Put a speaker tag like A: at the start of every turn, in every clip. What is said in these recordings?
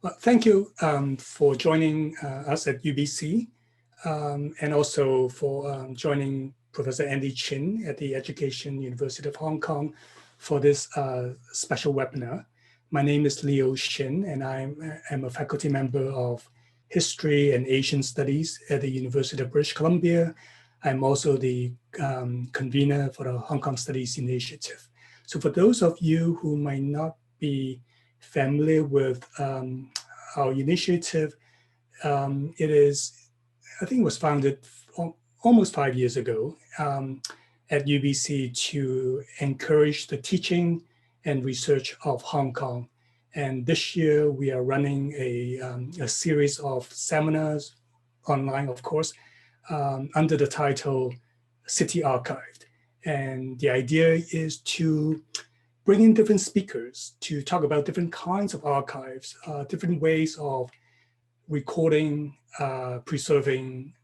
A: Well, thank you for joining us at UBC and also for joining Professor Andy Chin at the Education University of Hong Kong for this special webinar. My name is Leo Shin, and I am a faculty member of History and Asian Studies at the University of British Columbia. I'm also the convener for the Hong Kong Studies Initiative. So for those of you who might not be familiar with our initiative, I think it was founded almost 5 years ago at UBC to encourage the teaching and research of Hong Kong. And this year we are running a series of seminars online, of course, under the title City Archived. And the idea is to bring in different speakers to talk about different kinds of archives, different ways of recording, preserving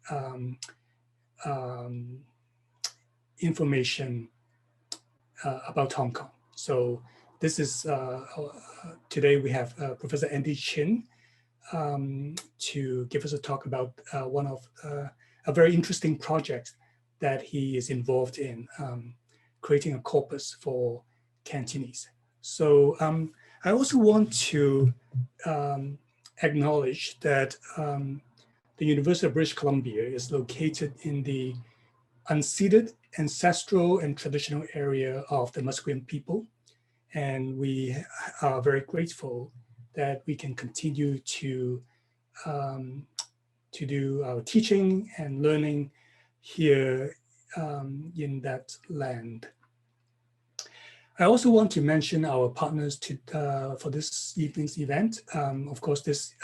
A: information about Hong Kong. So this is, today we have Professor Andy Chin to give us a talk about one of a very interesting project that he is involved in, creating a corpus for Cantonese. So I also want to acknowledge that the University of British Columbia is located in the unceded, ancestral, and traditional area of the Musqueam people. And we are very grateful that we can continue to do our teaching and learning here in that land. I also want to mention our partners for this evening's event. Of course, this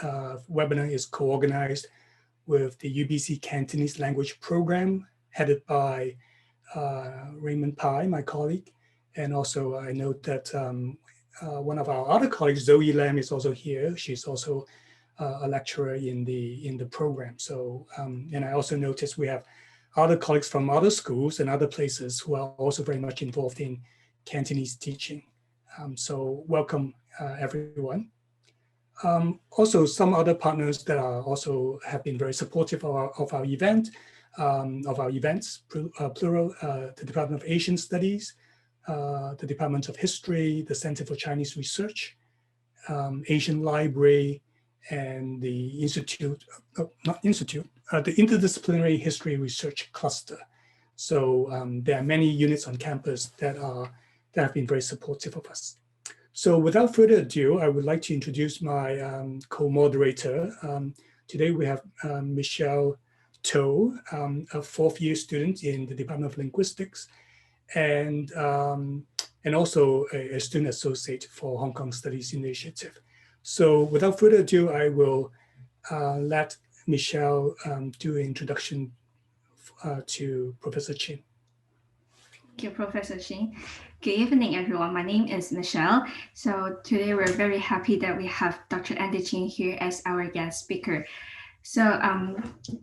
A: webinar is co-organized with the UBC Cantonese Language Program, headed by Raymond Pai, my colleague. And also I note that one of our other colleagues, Zoe Lam, is also here. She's also a lecturer in the program. So, and I also noticed we have other colleagues from other schools and other places who are also very much involved in Cantonese teaching. So welcome everyone. Also some other partners that are also have been very supportive of our event, of our events, plural, the Department of Asian Studies, the Department of History, the Center for Chinese Research, Asian Library, and the Institute, the Interdisciplinary History Research Cluster. So there are many units on campus that have been very supportive of us. So without further ado, I would like to introduce my co-moderator. Today we have Michelle To, a fourth-year student in the Department of Linguistics, and also a student associate for Hong Kong Studies Initiative. So without further ado, I will let Michelle do an introduction to Professor Chin.
B: Thank you, Professor Chin. Good evening, everyone. My name is Michelle. So today we're very happy that we have Dr. Andy Chin here as our guest speaker. So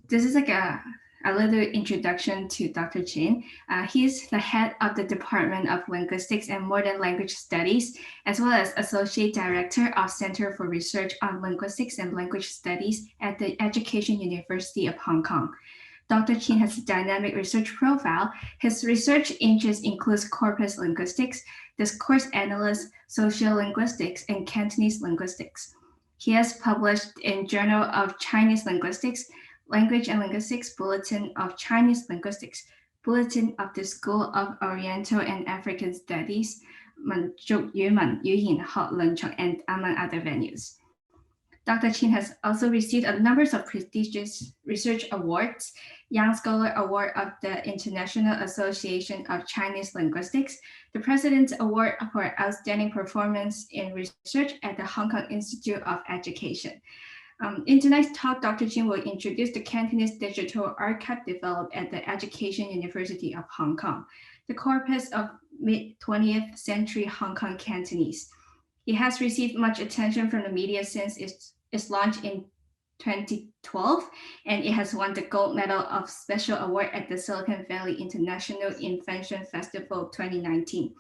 B: this is like a little introduction to Dr. Chin. He's the head of the Department of Linguistics and Modern Language Studies, as well as Associate Director of Center for Research on Linguistics and Language Studies at the Education University of Hong Kong. Dr. Chin has a dynamic research profile. His research interests includes corpus linguistics, discourse analysis, sociolinguistics, and Cantonese linguistics. He has published in Journal of Chinese Linguistics, Language and Linguistics, Bulletin of Chinese Linguistics, Bulletin of the School of Oriental and African Studies, 民族語文語言學論叢, and among other venues. Dr. Chin has also received a number of prestigious research awards, Young Scholar Award of the International Association of Chinese Linguistics, the President's Award for Outstanding Performance in Research at the Hong Kong Institute of Education. In tonight's talk, Dr. Chin will introduce the Cantonese Digital Archive developed at the Education University of Hong Kong, the corpus of mid-20th century Hong Kong Cantonese. It has received much attention from the media since its launch in 2012, and it has won the Gold Medal of Special Award at the Silicon Valley International Invention Festival 2019.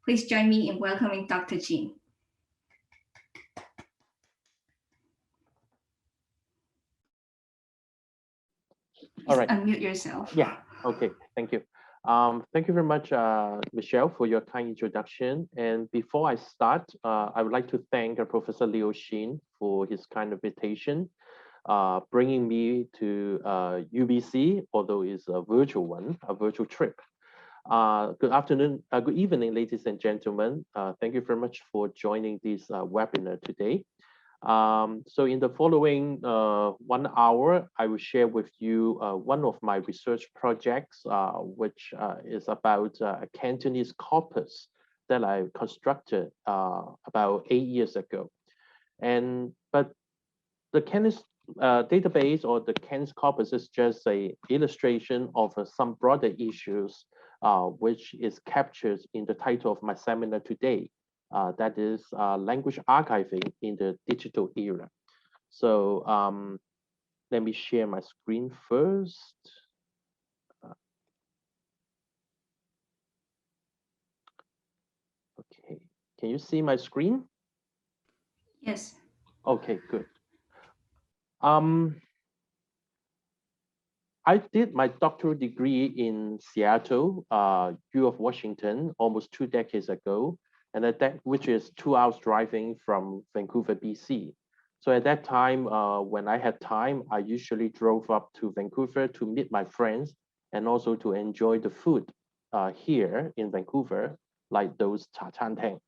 B: Please join me in welcoming Dr. Chin.
C: All right.
B: Unmute yourself.
C: Yeah. Okay. Thank you. Thank you very much, Michelle, for your kind introduction. And before I start, I would like to thank Professor Liu Xin for his kind invitation, bringing me to UBC, although it's a virtual one, a virtual trip. Good afternoon, good evening, ladies and gentlemen. Thank you very much for joining this webinar today. So in the following 1 hour, I will share with you one of my research projects, which is about a Cantonese corpus that I constructed about 8 years ago. But the Cantonese database or the Cantonese corpus is just an illustration of some broader issues, which is captured in the title of my seminar today. That is language archiving in the digital era. So let me share my screen first. Okay, can you see my screen?
B: Yes.
C: Okay, good. I did my doctoral degree in Seattle, U of Washington, almost 2 decades ago. And which is 2 hours driving from Vancouver, BC. So at that time, when I had time, I usually drove up to Vancouver to meet my friends and also to enjoy the food here in Vancouver, like those cha chan teng.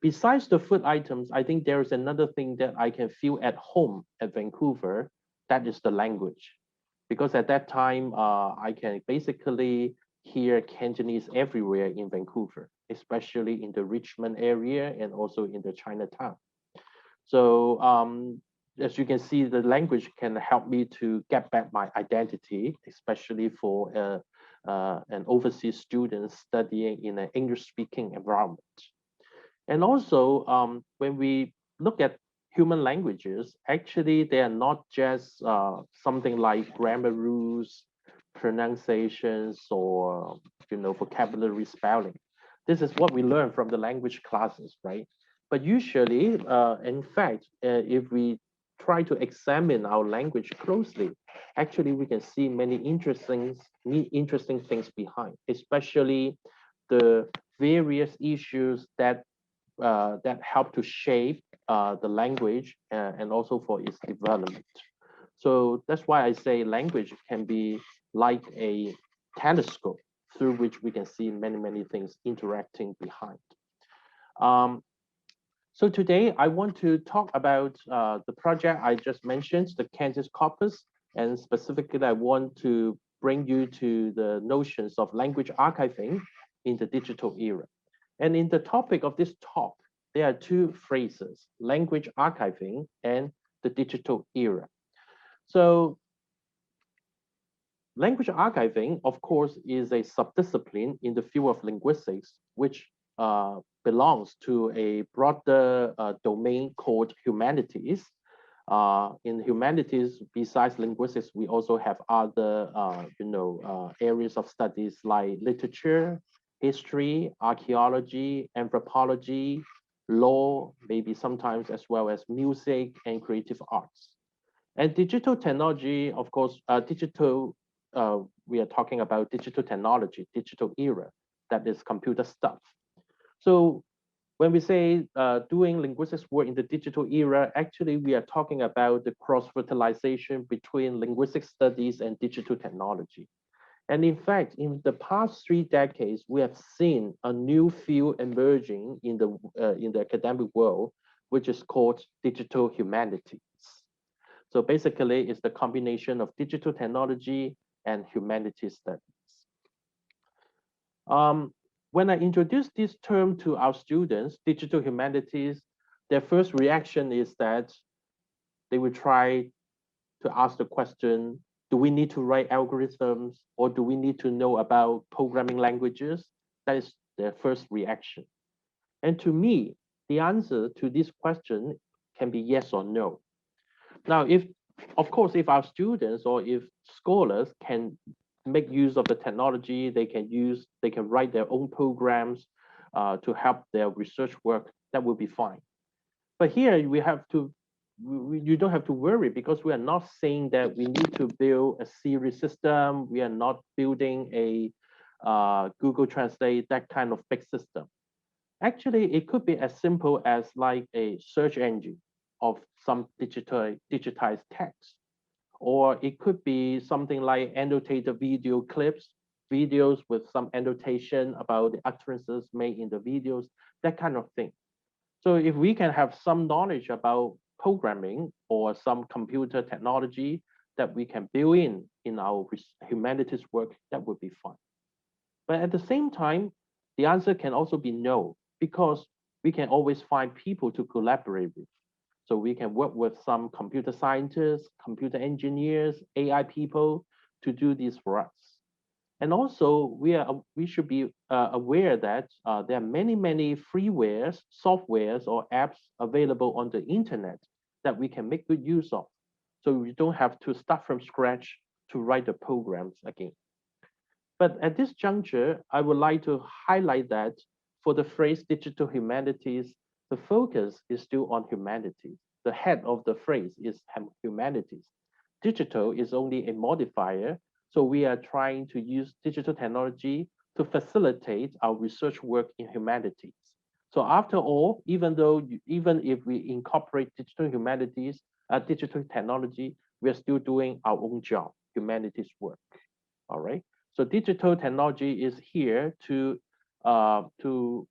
C: Besides the food items, I think there is another thing that I can feel at home at Vancouver, that is the language. Because at that time, I can basically hear Cantonese everywhere in Vancouver, especially in the Richmond area and also in the Chinatown. So as you can see, the language can help me to get back my identity, especially for an overseas student studying in an English-speaking environment. And also, when we look at human languages, actually, they are not just something like grammar rules, pronunciations, or vocabulary spelling. This is what we learn from the language classes, right? But usually, in fact, if we try to examine our language closely, actually we can see many interesting things behind, especially the various issues that help to shape the language and also for its development. So that's why I say language can be like a telescope through which we can see many things interacting behind. So today I want to talk about the project I just mentioned, the Cantonese corpus, and specifically I want to bring you to the notions of language archiving in the digital era. And in the topic of this talk, there are 2 phrases, language archiving and the digital era. So language archiving, of course, is a subdiscipline in the field of linguistics, which belongs to a broader domain called humanities. In humanities, besides linguistics, we also have other areas of studies like literature, history, archaeology, anthropology, law, maybe sometimes as well as music and creative arts. And digital technology, of course, we are talking about digital technology, digital era, that is computer stuff. So when we say doing linguistics work in the digital era, actually we are talking about the cross-fertilization between linguistic studies and digital technology. And in fact, in the past 3 decades, we have seen a new field emerging in the academic world, which is called digital humanities. So basically, it's the combination of digital technology and humanities studies. When I introduce this term to our students, digital humanities, their first reaction is that they will try to ask the question, do we need to write algorithms or do we need to know about programming languages? That is their first reaction. And to me, the answer to this question can be yes or no. Now, of course, if our students or if scholars can make use of the technology, they can write their own programs to help their research work, that will be fine. But here we have to you don't have to worry, because we are not saying that we need to build a Siri system. We are not building a Google Translate, that kind of big system. Actually, it could be as simple as like a search engine of some digitized text, or it could be something like annotated video clips, videos with some annotation about the utterances made in the videos, that kind of thing. So if we can have some knowledge about programming or some computer technology that we can build in our humanities work, that would be fun. But at the same time, the answer can also be no, because we can always find people to collaborate with. So we can work with some computer scientists, computer engineers, AI people to do this for us. And also, we should be aware that there are many freewares, softwares, or apps available on the internet that we can make good use of. So we don't have to start from scratch to write the programs again. But at this juncture, I would like to highlight that for the phrase digital humanities, the focus is still on humanities. The head of the phrase is humanities. Digital is only a modifier. So we are trying to use digital technology to facilitate our research work in humanities. So after all, even if we incorporate digital humanities, digital technology, we are still doing our own job, humanities work. All right. So digital technology is here to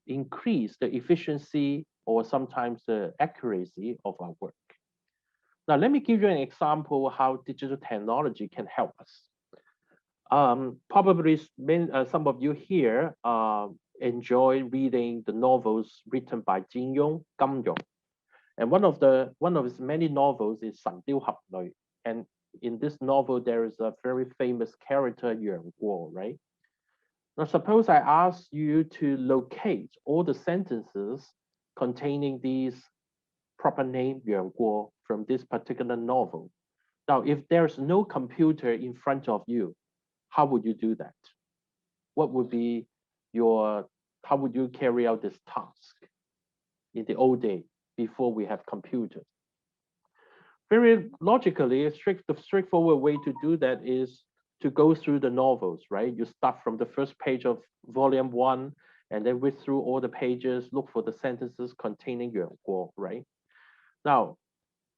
C: increase the efficiency or sometimes the accuracy of our work. Now, let me give you an example how digital technology can help us. Probably some of you here enjoy reading the novels written by Jin Yong, Gam Yong. And one of his many novels is 神雕俠侶. And in this novel, there is a very famous character, Yuan Guo, right? Now, suppose I ask you to locate all the sentences containing these proper name Yuan Guo from this particular novel. Now, if there's no computer in front of you, how would you do that? What would be how would you carry out this task in the old day before we have computers? Very logically, the straightforward way to do that is to go through the novels, right? You start from the first page of volume 1, and then read through all the pages, look for the sentences containing Yuan Guo, right? Now,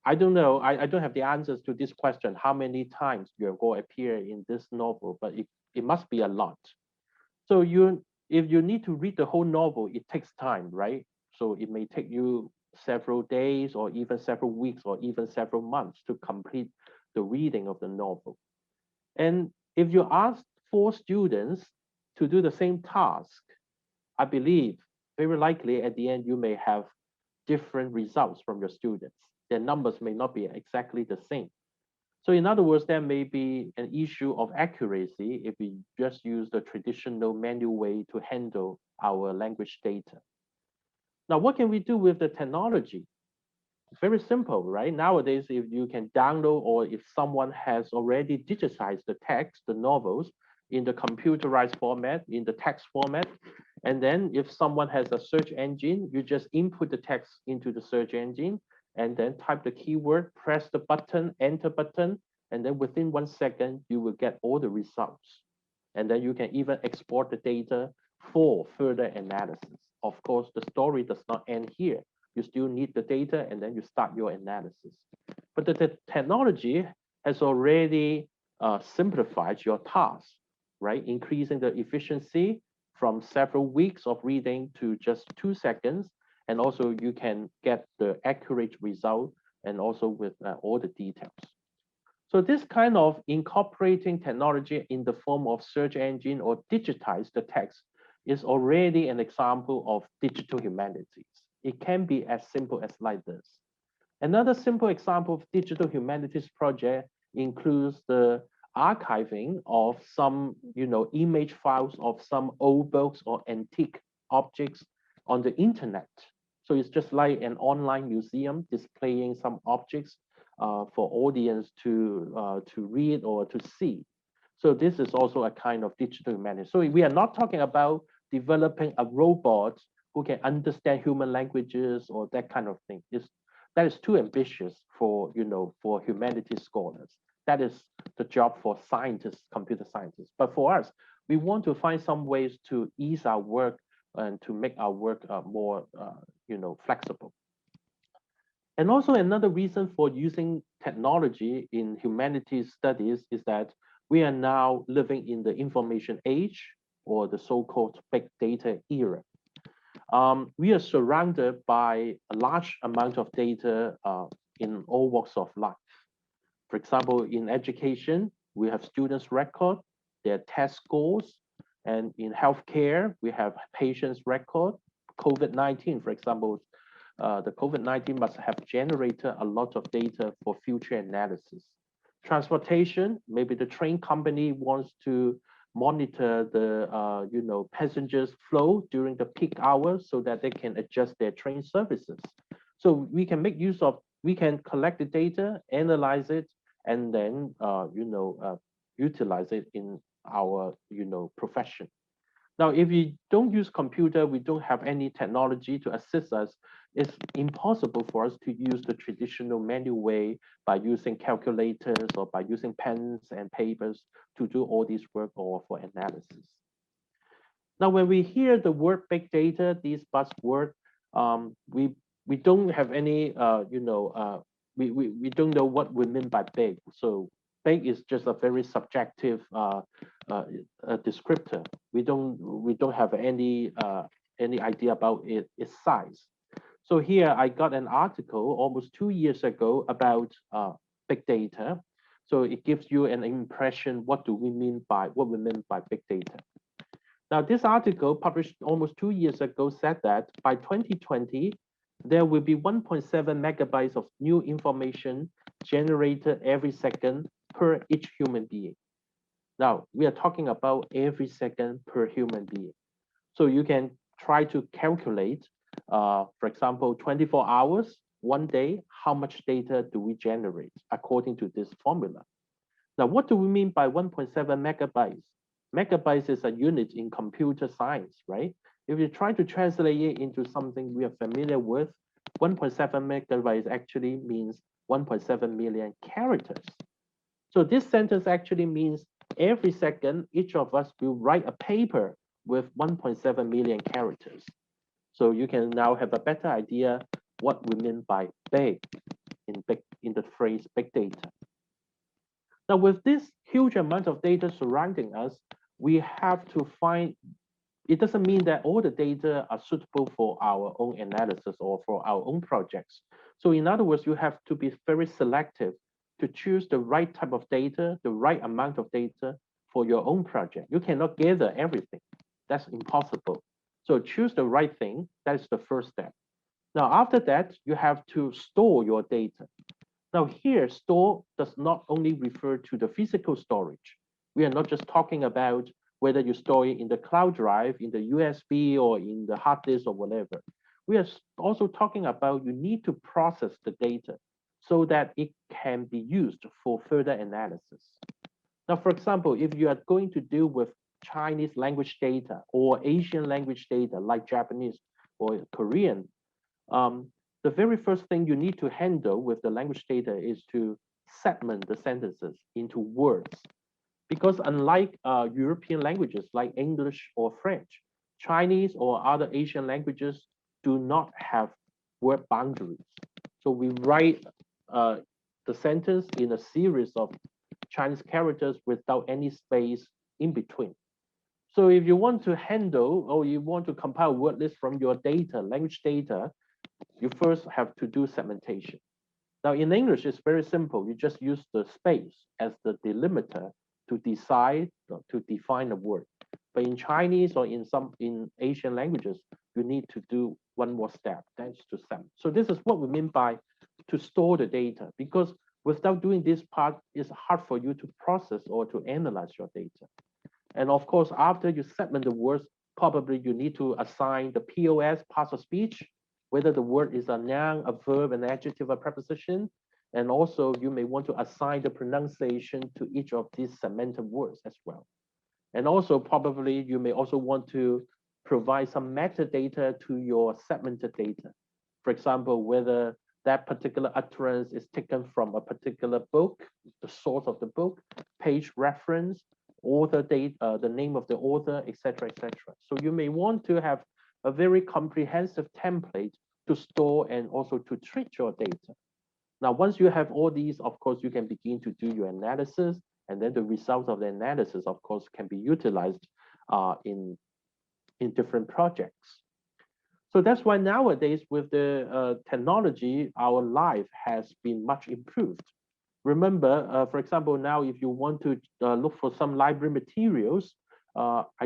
C: I don't know, I don't have the answers to this question, how many times Yuan Guo appear in this novel, but it must be a lot. So if you need to read the whole novel, it takes time, right? So it may take you several days or even several weeks or even several months to complete the reading of the novel. And if you ask 4 students to do the same task, I believe very likely at the end you may have different results from your students. Their numbers may not be exactly the same. So in other words, there may be an issue of accuracy if we just use the traditional manual way to handle our language data. Now, what can we do with the technology? Very simple, right? Nowadays, if you can download or if someone has already digitized the text, the novels, in the computerized format, in the text format, and then if someone has a search engine, you just input the text into the search engine, and then type the keyword, press the button, enter button, and then within 1 second, you will get all the results. And then you can even export the data for further analysis. Of course, the story does not end here. You still need the data, and then you start your analysis. But the technology has already simplified your task, right? Increasing the efficiency from several weeks of reading to just 2 seconds. And also you can get the accurate result and also with all the details. So this kind of incorporating technology in the form of search engine or digitize the text is already an example of digital humanities. It can be as simple as like this. Another simple example of digital humanities project includes the archiving of some, image files of some old books or antique objects on the internet. So it's just like an online museum displaying some objects for audience to read or to see. So this is also a kind of digital humanities. So we are not talking about developing a robot who can understand human languages or that kind of thing. that is too ambitious for, for humanities scholars. That is the job for scientists, computer scientists. But for us, we want to find some ways to ease our work and to make our work more, flexible. And also another reason for using technology in humanities studies is that we are now living in the information age, or the so-called big data era. We are surrounded by a large amount of data in all walks of life. For example, in education, we have students' record, their test scores, and in healthcare, we have patients' record. COVID-19, for example, the COVID-19 must have generated a lot of data for future analysis. Transportation, maybe the train company wants to monitor the passengers flow during the peak hours so that they can adjust their train services. So we can make use of, we can collect the data, analyze it, and then utilize it in our profession. Now, if we don't use computer, we don't have any technology to assist us, it's impossible for us to use the traditional manual way by using calculators or by using pens and papers to do all this work or for analysis. Now, when we hear the word big data, these buzzwords, we don't have any, we don't know what we mean by big. So big is just a very subjective descriptor. We don't have any idea about its size. So here I got an article almost 2 years ago about big data. So it gives you an impression what we mean by big data. Now this article published almost 2 years ago said that by 2020 there will be 1.7 megabytes of new information generated every second per each human being. Now we are talking about every second per human being. So you can try to calculate, for example, 24 hours, 1 day, how much data do we generate according to this formula? Now, what do we mean by 1.7 megabytes? Megabytes is a unit in computer science, right? If you try to translate it into something we are familiar with, 1.7 megabytes actually means 1.7 million characters. So this sentence actually means every second, each of us will write a paper with 1.7 million characters. So you can now have a better idea what we mean by big in the phrase big data. Now, with this huge amount of data surrounding us, we have to find, it doesn't mean that all the data are suitable for our own analysis or for our own projects. So in other words, you have to be very selective to choose the right type of data, the right amount of data for your own project. You cannot gather everything. That's impossible. So choose the right thing. That is the first step. Now, after that, you have to store your data. Now here, store does not only refer to the physical storage. We are not just talking about whether you store it in the cloud drive, in the USB, or in the hard disk or whatever. We are also talking about you need to process the data so that it can be used for further analysis. Now, for example, if you are going to deal with Chinese language data or Asian language data like Japanese or Korean, the very first thing you need to handle with the language data is to segment the sentences into words. Because unlike European languages like English or French, Chinese or other Asian languages do not have word boundaries. So we write the sentence in a series of Chinese characters without any space in between. So if you want to handle or you want to compile word list from your data, language data, you first have to do segmentation. Now in English, it's very simple. You just use the space as the delimiter to decide, to define a word. But in Chinese or in Asian languages, you need to do one more step, that's to segment. So this is what we mean by to store the data, because without doing this part, it's hard for you to process or to analyze your data. And of course, after you segment the words, probably you need to assign the POS, parts of speech, whether the word is a noun, a verb, an adjective, a preposition. And also you may want to assign the pronunciation to each of these segmented words as well. And also probably you may also want to provide some metadata to your segmented data. For example, whether that particular utterance is taken from a particular book, the source of the book, page reference, author date, the name of the author, etc., etc. So you may want to have a very comprehensive template to store and also to treat your data. Now, once you have all these, of course, you can begin to do your analysis, and then the results of the analysis, of course, can be utilized in different projects. So that's why nowadays with the technology, our life has been much improved. Remember, for example, now if you want to look for some library materials,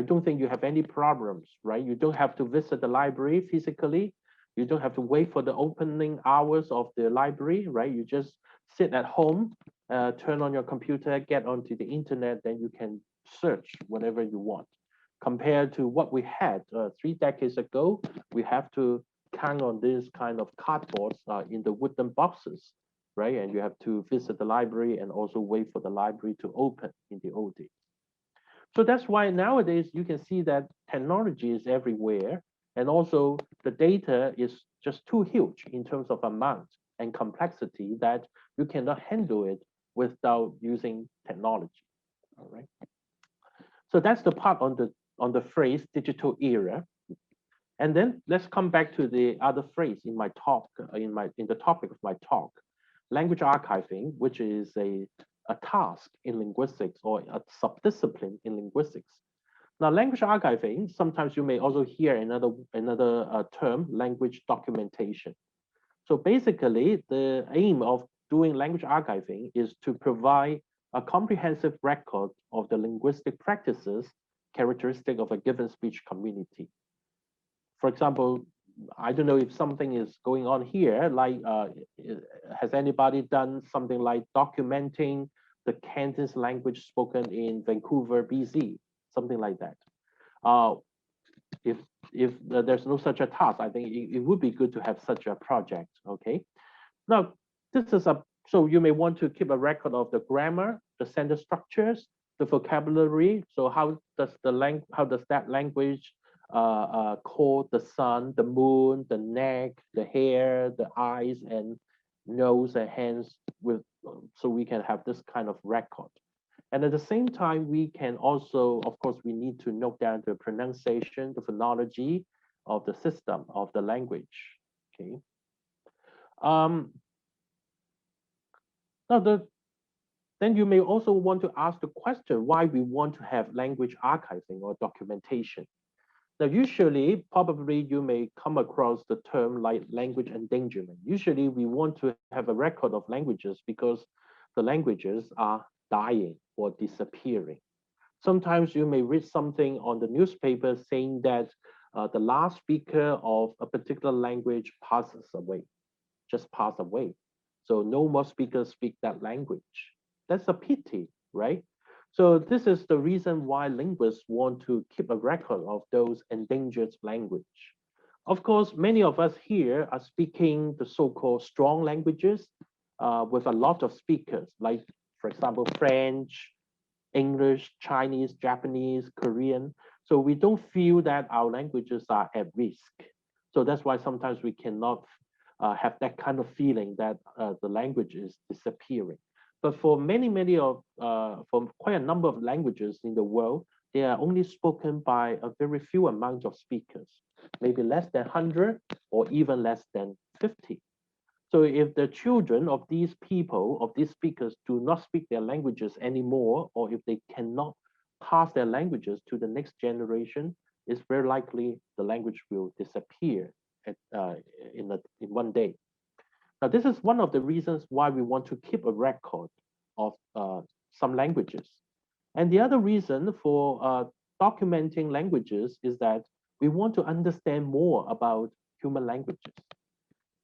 C: I don't think you have any problems, right? You don't have to visit the library physically. You don't have to wait for the opening hours of the library, right? You just sit at home, turn on your computer, get onto the internet, then you can search whatever you want. Compared to what we had 3 decades ago, we have to count on this kind of cardboards in the wooden boxes, right? And you have to visit the library and also wait for the library to open in the old days. So that's why nowadays you can see that technology is everywhere. And also the data is just too huge in terms of amount and complexity that you cannot handle it without using technology, all right? So that's the part on the phrase digital era. And then let's come back to the other phrase in my talk, in the topic of my talk, language archiving, which is a task in linguistics or a subdiscipline in linguistics. Now, language archiving, sometimes you may also hear another term, language documentation. So basically, the aim of doing language archiving is to provide a comprehensive record of the linguistic practices characteristic of a given speech community. For example, I don't know if something is going on here, like has anybody done something like documenting the Cantonese language spoken in Vancouver, BC, something like that. If there's no such a task, I think it would be good to have such a project, okay? Now, this is so you may want to keep a record of the grammar, the sentence structures, the vocabulary. So how does that language call the sun, the moon, the neck, the hair, the eyes, and nose and hands, so we can have this kind of record. And at the same time, we can also, of course, we need to note down the pronunciation, the phonology of the system of the language. Okay. Then you may also want to ask the question why we want to have language archiving or documentation. Now, usually, probably you may come across the term like language endangerment. Usually, we want to have a record of languages because the languages are dying or disappearing. Sometimes you may read something on the newspaper saying that the last speaker of a particular language passes away, just passed away. So no more speakers speak that language. That's a pity, right? So this is the reason why linguists want to keep a record of those endangered language. Of course, many of us here are speaking the so-called strong languages with a lot of speakers, like, for example, French, English, Chinese, Japanese, Korean. So we don't feel that our languages are at risk. So that's why sometimes we cannot have that kind of feeling that the language is disappearing. But for for quite a number of languages in the world, they are only spoken by a very few amount of speakers, maybe less than 100 or even less than 50. So if the children of these people, of these speakers, do not speak their languages anymore, or if they cannot pass their languages to the next generation, it's very likely the language will disappear in one day. Now, this is one of the reasons why we want to keep a record of some languages. And the other reason for documenting languages is that we want to understand more about human languages.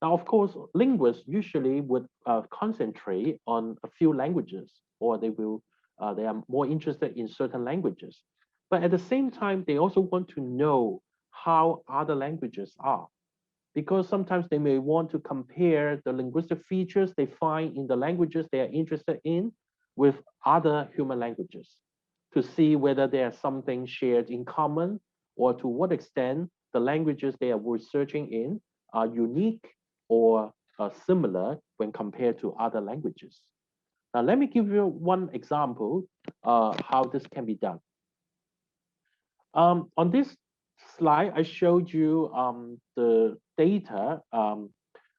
C: Now, of course, linguists usually would concentrate on a few languages, or they are more interested in certain languages. But at the same time, they also want to know how other languages are, because sometimes they may want to compare the linguistic features they find in the languages they are interested in with other human languages to see whether there's something shared in common, or to what extent the languages they are researching in are unique or similar when compared to other languages. Now, let me give you one example how this can be done. On this slide, I showed you the data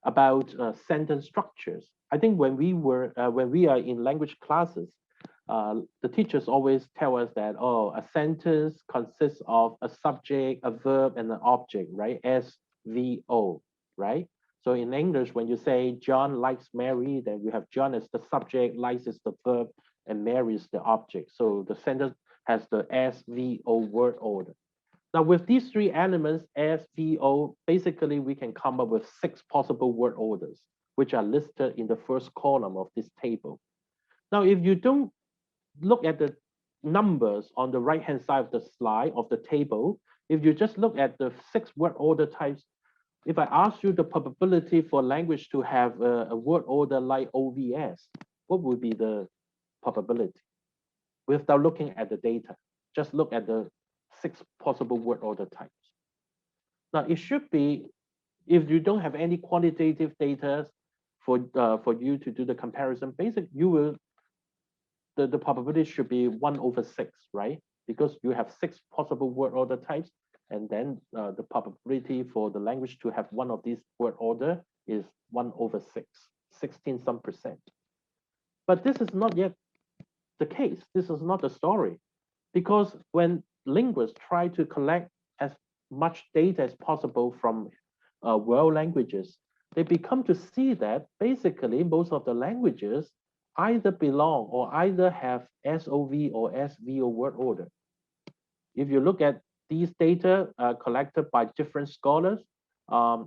C: about sentence structures. I think when we are in language classes, the teachers always tell us that, oh, a sentence consists of a subject, a verb, and an object, right? SVO, right? So in English, when you say John likes Mary, then we have John as the subject, likes is the verb, and Mary is the object. So the sentence has the SVO word order. Now with these three elements, SVO, basically we can come up with 6 possible word orders, which are listed in the first column of this table. Now, if you don't look at the numbers on the right-hand side of the slide of the table, if you just look at the 6 word order types, if I ask you the probability for language to have a word order like OVS, what would be the probability? Without looking at the data, just look at the 6 possible word order types. Now, it should be, if you don't have any quantitative data for you to do the comparison, the probability should be 1/6, right? Because you have 6 possible word order types, and then the probability for the language to have one of these word order is 1/6, 16%. But this is not yet the case. This is not the story, because when linguists try to collect as much data as possible from world languages, they become to see that basically most of the languages either belong or either have SOV or SVO word order. If you look at these data collected by different scholars,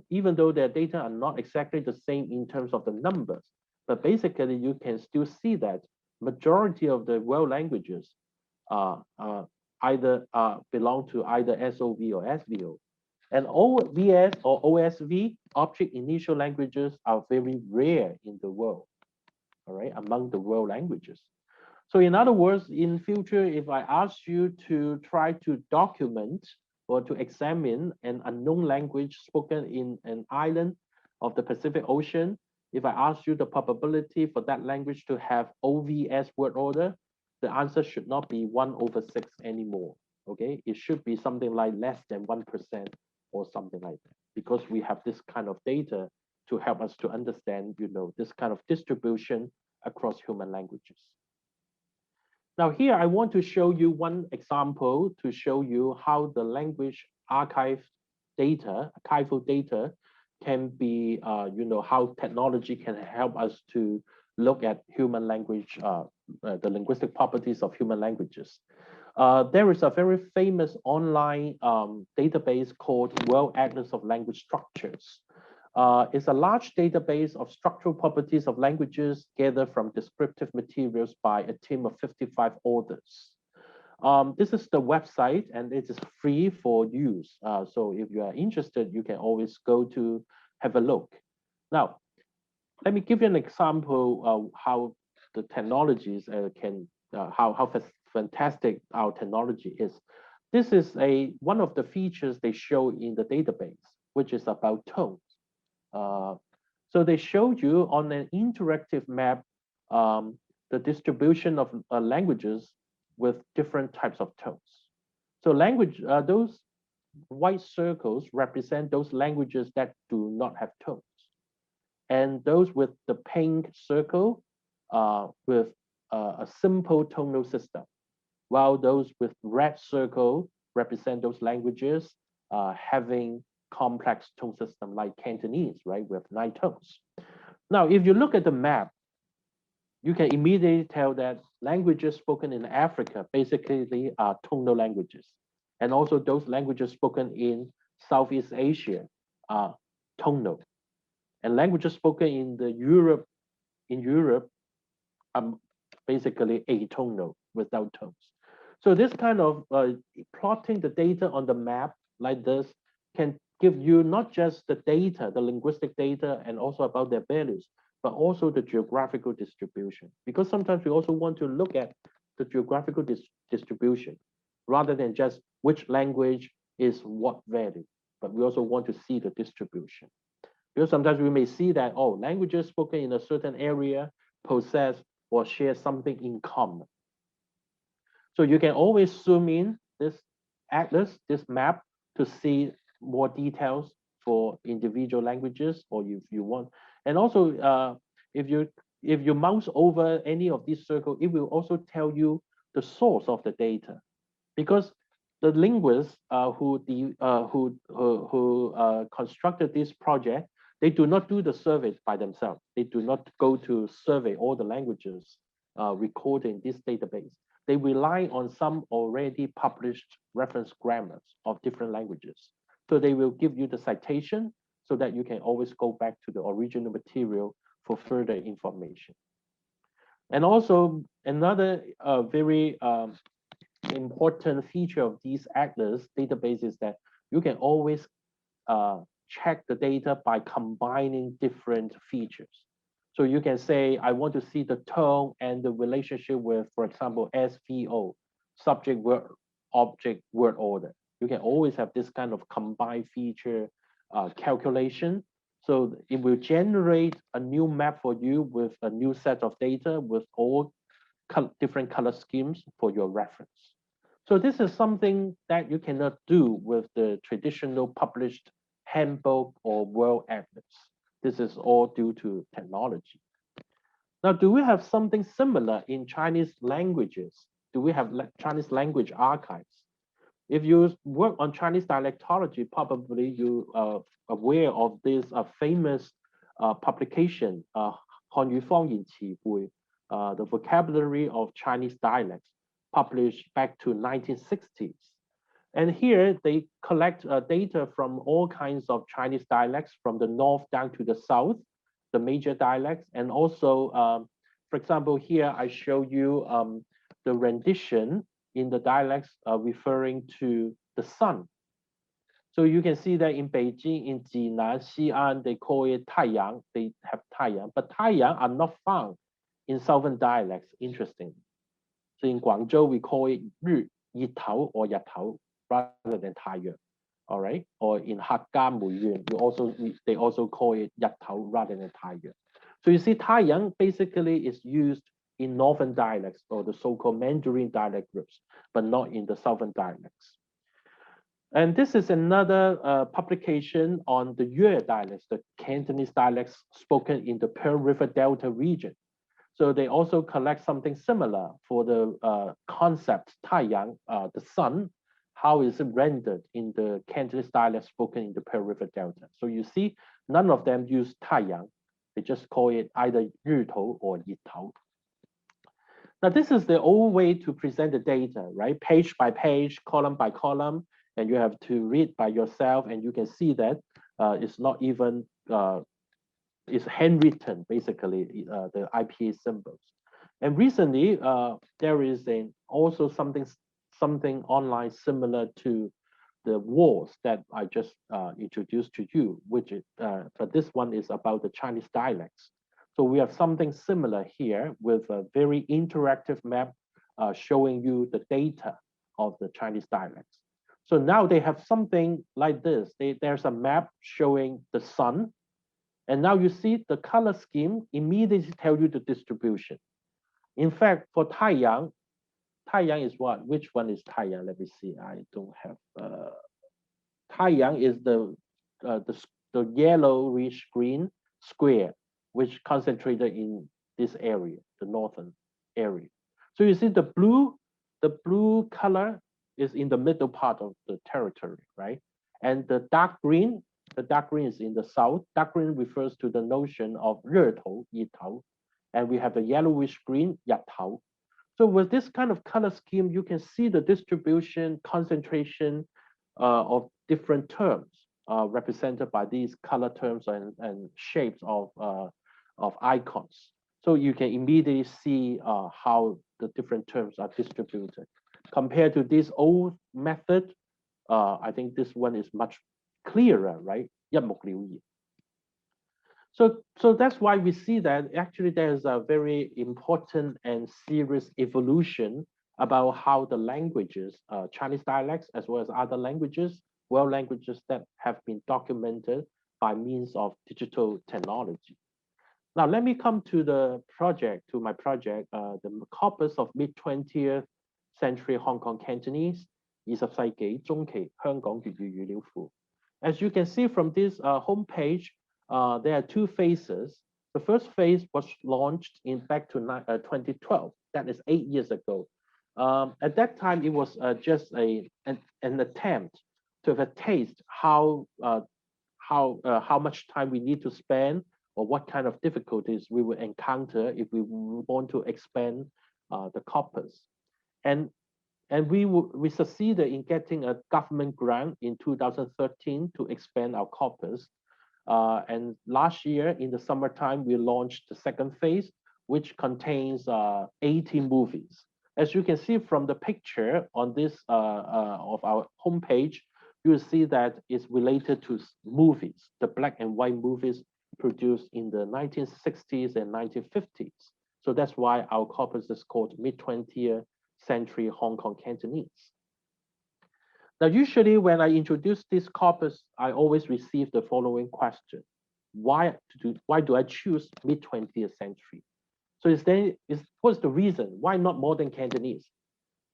C: even though their data are not exactly the same in terms of the numbers, but basically you can still see that majority of the world languages either belong to either SOV or SVO. And OVS or OSV, object initial languages, are very rare in the world, all right, among the world languages. So in other words, in future, if I ask you to try to document or to examine an unknown language spoken in an island of the Pacific Ocean, if I ask you the probability for that language to have OVS word order, the answer should not be 1/6 anymore, okay? It should be something like less than 1% or something like that, because we have this kind of data to help us to understand, this kind of distribution across human languages. Now here, I want to show you one example to show you how the language archival data can be, how technology can help us to look at human language, the linguistic properties of human languages. There is a very famous online database called World Atlas of Language Structures. It's a large database of structural properties of languages gathered from descriptive materials by a team of 55 authors. This is the website, and it is free for use. So if you are interested, you can always go to have a look. Now, let me give you an example of how the technologies how fantastic our technology is. This is one of the features they show in the database, which is about tones. So they showed you on an interactive map the distribution of languages with different types of tones. So those white circles represent those languages that do not have tones. And those with the pink circle with a simple tonal system, while those with red circle represent those languages having complex tone system like Cantonese, right, with 9 tones. Now, if you look at the map, you can immediately tell that languages spoken in Africa basically are tonal languages. And also those languages spoken in Southeast Asia are tonal. And languages spoken in Europe are basically atonal, without tones. So this kind of plotting the data on the map like this can give you not just the data, the linguistic data, and also about their values, but also the geographical distribution. Because sometimes we also want to look at the geographical distribution rather than just which language is what value, but we also want to see the distribution. Because sometimes we may see that, oh, languages spoken in a certain area possess or share something in common. So you can always zoom in this atlas, this map, to see more details for individual languages, or if you want. And also, if you mouse over any of these circles, it will also tell you the source of the data, because the linguists who constructed this project, they do not do the surveys by themselves. They do not go to survey all the languages recorded in this database. They rely on some already published reference grammars of different languages. So they will give you the citation so that you can always go back to the original material for further information. And also another very important feature of these atlas databases is that you can always check the data by combining different features. So you can say, I want to see the tone and the relationship with, for example, SVO, subject verb object word order. You can always have this kind of combined feature calculation. So it will generate a new map for you with a new set of data with all different color schemes for your reference. So this is something that you cannot do with the traditional published handbook or world atlas. This is all due to technology. Now, do we have something similar in Chinese languages? Do we have Chinese language archives? If you work on Chinese dialectology, probably you are aware of this famous publication, 汉语方言词汇, the vocabulary of Chinese dialects, published back to 1960s. And here they collect data from all kinds of Chinese dialects from the north down to the south, the major dialects. And also, for example, here I show you the rendition in the dialects referring to the sun. So you can see that in Beijing, in Jinan, Xi'an, they call it 太阳, they have 太阳, but 太阳 are not found in southern dialects, interesting. So in Guangzhou, we call it 日, 日头 or 日头 rather than 太阳, all right? Or in Hakka, Muyuan, they also call it 日头 rather than 太阳. So you see, 太阳 basically is used in northern dialects or the so-called Mandarin dialect groups, but not in the southern dialects. And this is another publication on the Yue dialects, the Cantonese dialects spoken in the Pearl River Delta region. So they also collect something similar for the concept 太阳, the sun, how is it rendered in the Cantonese dialect spoken in the Pearl River Delta. So you see, none of them use 太阳. They just call it either 日头 or 日头. Now, this is the old way to present the data, right? Page by page, column by column, and you have to read by yourself, and you can see that it's not even, it's handwritten, basically, the IPA symbols. And recently, there is also something online similar to the WALS that I just introduced to you, which is, but this one is about the Chinese dialects. So we have something similar here with a very interactive map showing you the data of the Chinese dialects. So now they have something like this. There's a map showing the sun. And now you see the color scheme immediately tell you the distribution. In fact, for 太阳, 太阳 is what? Which one is 太阳? Let me see. I don't have. 太阳 is the yellowish green square, which concentrated in this area, the northern area. So you see the blue color is in the middle part of the territory, right? And the dark green is in the south. Dark green refers to the notion of 热头, 日头, and we have the yellowish green, 日头. So with this kind of color scheme, you can see the distribution, concentration of different terms represented by these color terms and shapes of icons. So you can immediately see how the different terms are distributed. Compared to this old method, I think this one is much clearer, right? So that's why we see that actually there's a very important and serious evolution about how the languages, Chinese dialects, as well as other languages, world languages that have been documented by means of digital technology. Now, let me come to the project, the corpus of mid-20th century Hong Kong Cantonese, 20世紀中期香港粵語語料庫. As you can see from this homepage, there are two phases. The first phase was launched back to 2012. That is 8 years ago. At that time, it was just an attempt to have a taste how much time we need to spend or what kind of difficulties we will encounter if we want to expand the corpus. And we succeeded in getting a government grant in 2013 to expand our corpus. And last year in the summertime, we launched the second phase, which contains 18 movies. As you can see from the picture on this of our homepage, you will see that it's related to movies, the black and white movies produced in the 1960s and 1950s. So that's why our corpus is called mid-20th century Hong Kong Cantonese. Now, usually when I introduce this corpus, I always receive the following question. Why do I choose mid-20th century? So what's the reason? Why not modern Cantonese?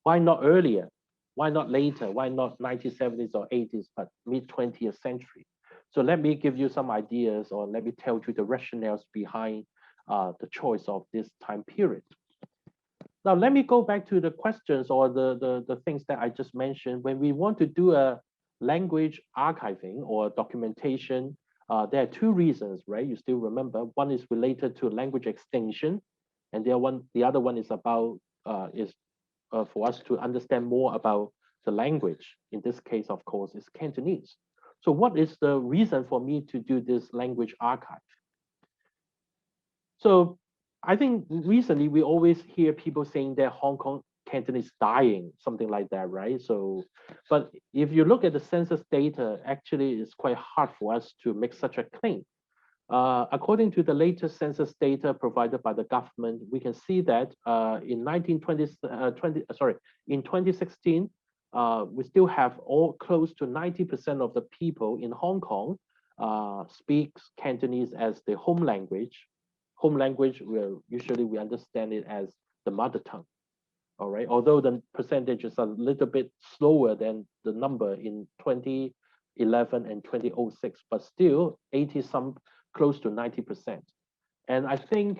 C: Why not earlier? Why not later? Why not 1970s or 80s, but mid-20th century? So let me give you some ideas, or let me tell you the rationales behind the choice of this time period. Now, let me go back to the questions or the things that I just mentioned. When we want to do a language archiving or documentation, there are two reasons, right? You still remember. One is related to language extinction, and the other one is about for us to understand more about the language. In this case, of course, is Cantonese. So what is the reason for me to do this language archive? So I think recently we always hear people saying that Hong Kong Cantonese is dying, something like that, right? So, but if you look at the census data, actually it's quite hard for us to make such a claim. According to the latest census data provided by the government, we can see that in 2016, we still have close to 90% of the people in Hong Kong speaks Cantonese as the home language. Home language, usually we understand it as the mother tongue, all right? Although the percentage is a little bit slower than the number in 2011 and 2006, but still 80-some, close to 90%. And I think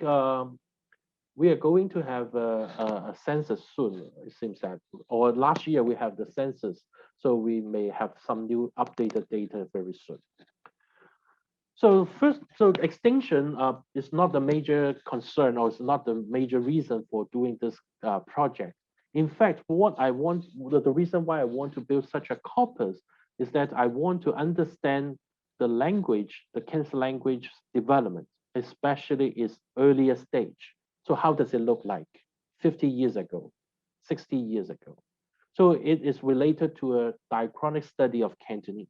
C: we are going to have a census soon, it seems that, or last year we have the census, so we may have some new updated data very soon. So extinction is not the major concern, or it's not the major reason for doing this project. In fact, the reason why I want to build such a corpus is that I want to understand the language, the Cantonese language development, especially its earlier stage. So how does it look like 50 years ago, 60 years ago? So it is related to a diachronic study of Cantonese.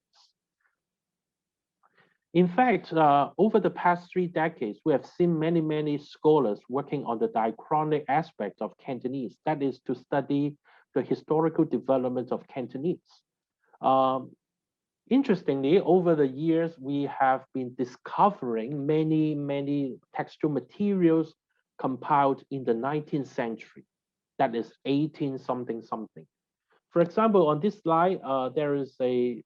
C: In fact, over the past 3 decades, we have seen many scholars working on the diachronic aspect of Cantonese, that is to study the historical development of Cantonese. Interestingly, over the years, we have been discovering many textual materials compiled in the 19th century, that is 18-something. For example, on this slide, there is an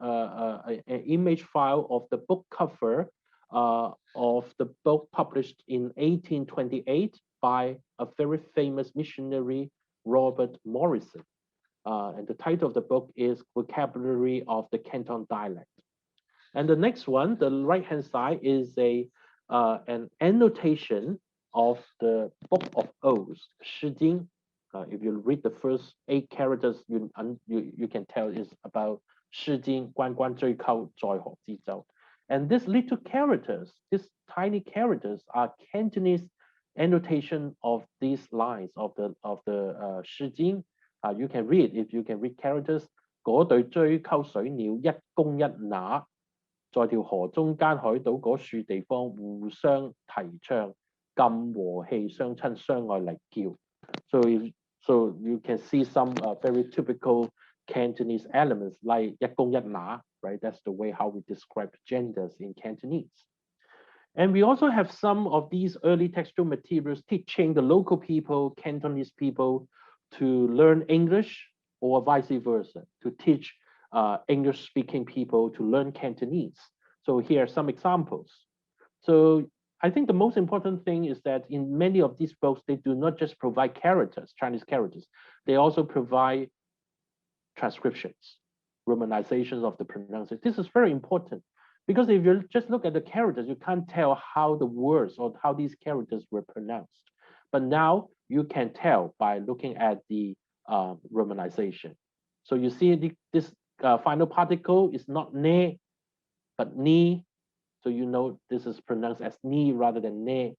C: image file of the book cover of the book published in 1828 by a very famous missionary, Robert Morrison. And the title of the book is Vocabulary of the Canton Dialect. And the next one, the right-hand side, is an annotation of the Book of Odes, 诗经. If you read the first 8 characters, you can tell it's about 诗经关关雎鳩，在河之洲. And these little characters, these tiny characters, are Cantonese annotation of these lines of the 詩經. You can read, if you can read characters, 嗰對雎鳩水鳥一公一乸，在條河中間海島嗰處地方互相提倡，咁和氣相親相愛嚟叫. So you can see some very typical Cantonese elements like 一公一乸, right? That's the way how we describe genders in Cantonese. And we also have some of these early textual materials teaching the local people, Cantonese people, to learn English or vice versa, to teach English-speaking people to learn Cantonese. So here are some examples. So I think the most important thing is that in many of these books, they do not just provide characters, Chinese characters, they also provide transcriptions, romanizations of the pronunciation. This is very important because if you just look at the characters, you can't tell how the words or how these characters were pronounced. But now you can tell by looking at the romanization. So you see this final particle is not ne, but ni. So you know this is pronounced as ni rather than ne.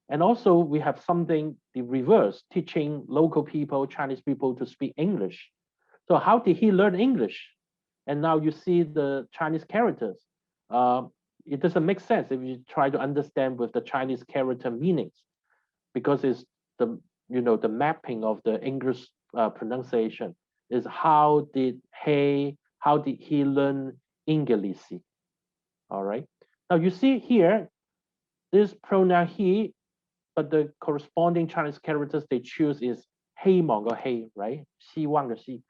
C: And also we have something the reverse, teaching local people, Chinese people to speak English. So how did he learn English? And now you see the Chinese characters. It doesn't make sense if you try to understand with the Chinese character meanings, because it's the the mapping of the English pronunciation is how did he learn English? All right. Now you see here this pronoun he, but the corresponding Chinese characters they choose is hei mong or hei, right? Xi wang or xi.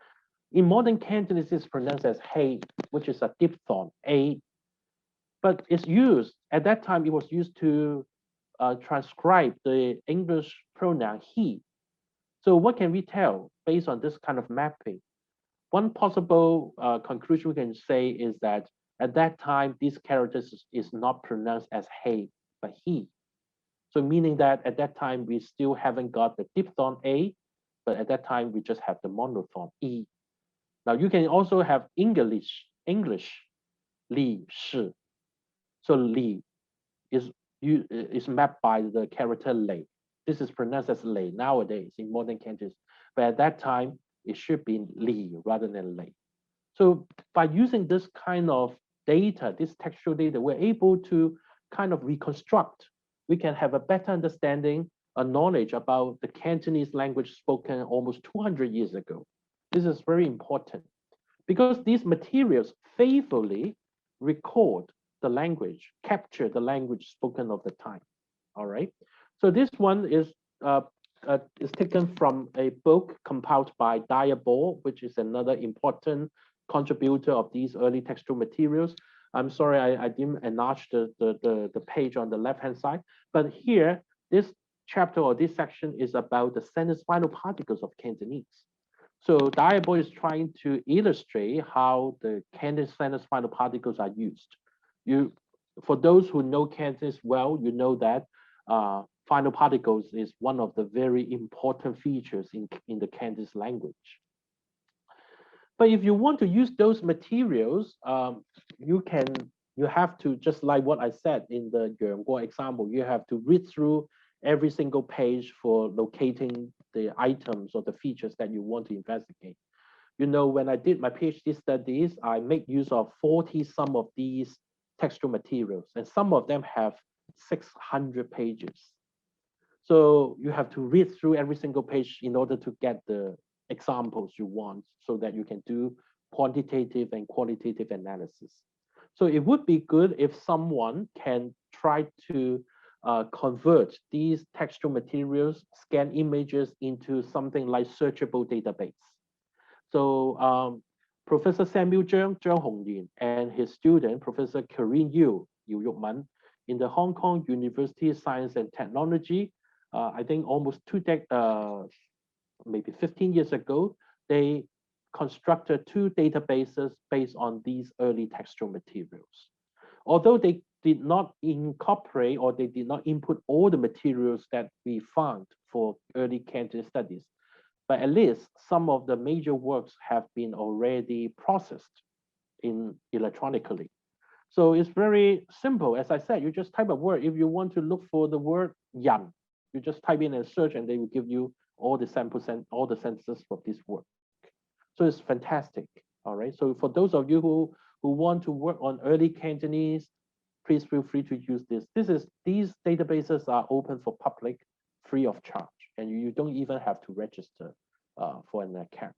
C: In modern Cantonese, it's pronounced as hei, which is a diphthong, a. But it's used, at that time, it was used to transcribe the English pronoun he. So what can we tell based on this kind of mapping? One possible conclusion we can say is that at that time, these characters is not pronounced as he, but he. So meaning that at that time, we still haven't got the diphthong a, but at that time, we just have the monophthong e. Now you can also have English, li, shi. So li is mapped by the character lei. This is pronounced as lei nowadays in modern Cantonese, but at that time, it should be li rather than lei. So by using this kind of data, this textual data, we're able to kind of reconstruct. We can have a better understanding, a knowledge about the Cantonese language spoken almost 200 years ago. This is very important because these materials faithfully record the language, capture the language spoken of the time. All right. So this one is taken from a book compiled by Dyer-Ball, which is another important contributor of these early textual materials. I'm sorry, I didn't enlarge the page on the left-hand side, but here, this chapter or this section is about the sentence final particles of Cantonese. So Dyer-Ball is trying to illustrate how the Cantonese sentence final particles are used. For those who know Cantonese well, you know that final particles is one of the very important features in the Cantonese language. But if you want to use those materials, you have to, just like what I said in the Yuan example, you have to read through every single page for locating the items or the features that you want to investigate. When I did my PhD studies, I make use of 40 some of these textual materials, and some of them have 600 pages. So you have to read through every single page in order to get the examples you want so that you can do quantitative and qualitative analysis. So it would be good if someone can try to convert these textual materials, scan images into something like searchable database. So Professor Samuel Zhang Hongyin, and his student, Professor Corinne Yue Yukman, in the Hong Kong University of Science and Technology, I think almost maybe 15 years ago, they constructed 2 databases based on these early textual materials. Although they did not incorporate or they did not input all the materials that we found for early Cantonese studies, but at least some of the major works have been already processed electronically. So it's very simple. As I said, you just type a word. If you want to look for the word yan, you just type in and search, and they will give you all the samples and all the sentences for this work. So it's fantastic. All right. So for those of you who want to work on early Cantonese, please feel free to use this. These databases are open for public, free of charge, and you don't even have to register for an account.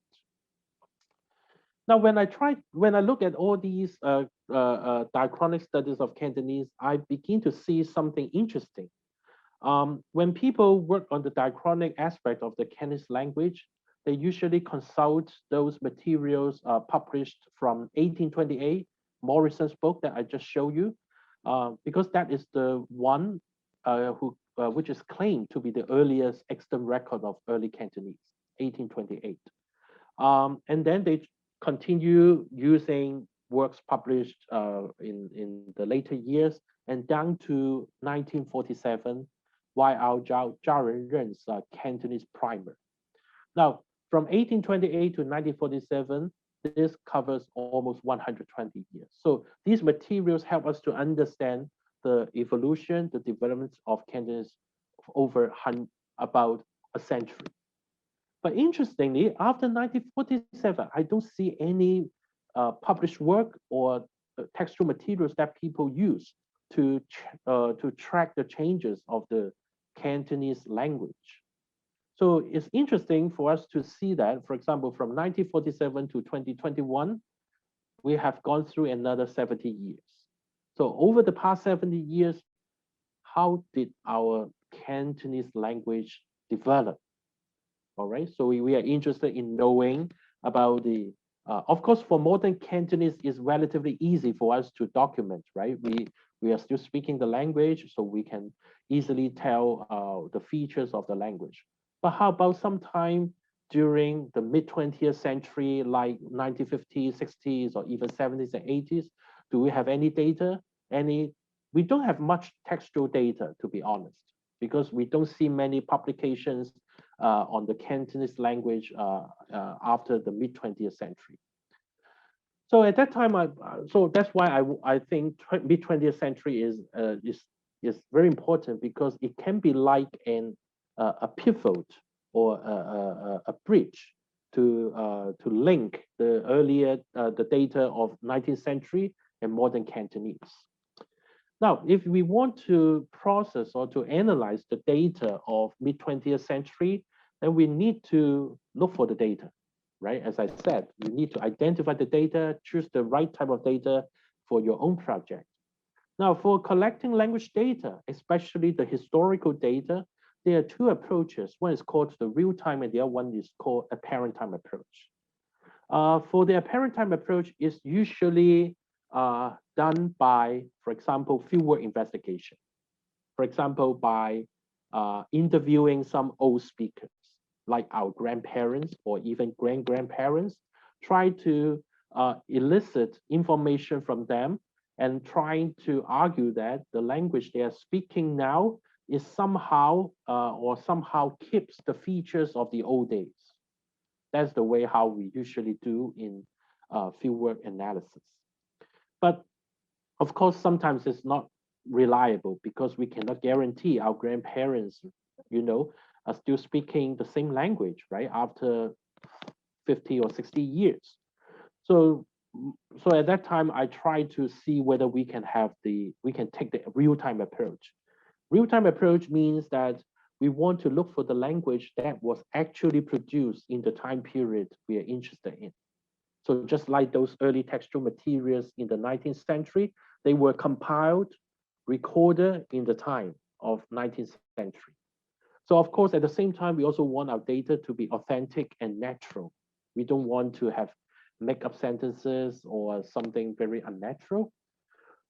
C: Now, when I look at all these diachronic studies of Cantonese, I begin to see something interesting. When people work on the diachronic aspect of the Cantonese language, they usually consult those materials published from 1828, Morrison's book that I just showed you, because that is the one which is claimed to be the earliest extant record of early Cantonese, 1828. And then they continue using works published in the later years and down to 1947, Y.L. Zhao Ren's Cantonese primer. Now, from 1828 to 1947, this covers almost 120 years. So these materials help us to understand the evolution, the development of Cantonese over about a century. But interestingly, after 1947, I don't see any published work or textual materials that people use to track the changes of the Cantonese language. So it's interesting for us to see that, for example, from 1947 to 2021, we have gone through another 70 years. So over the past 70 years, how did our Cantonese language develop? All right, so we are interested in knowing about the, of course, for modern Cantonese, it's relatively easy for us to document, right? We are still speaking the language, so we can easily tell the features of the language. But how about sometime during the mid-20th century, like 1950s, 60s, or even 70s and 80s? Do we have any data? We don't have much textual data, to be honest, because we don't see many publications on the Cantonese language after the mid-20th century. So at that time, so that's why I think mid-20th century is very important, because it can be like a pivot or a bridge to link the earlier the data of 19th century and modern Cantonese. Now, if we want to process or to analyze the data of mid-20th century, then we need to look for the data, right? As I said, you need to identify the data, choose the right type of data for your own project. Now, for collecting language data, especially the historical data, there are two approaches. One is called the real-time and the other one is called apparent time approach. For the apparent time approach, is usually done by, for example, fieldwork investigation. For example, by interviewing some old speakers, like our grandparents or even great-grandparents, try to elicit information from them and trying to argue that the language they are speaking now is somehow or somehow keeps the features of the old days. That's the way how we usually do in fieldwork analysis. But of course, sometimes it's not reliable because we cannot guarantee our grandparents, are still speaking the same language, right? After 50 or 60 years. So at that time, I tried to see whether we can take the real-time approach. Real-time approach means that we want to look for the language that was actually produced in the time period we are interested in. So just like those early textual materials in the 19th century, they were compiled, recorded in the time of 19th century. So of course, at the same time, we also want our data to be authentic and natural. We don't want to have make up sentences or something very unnatural.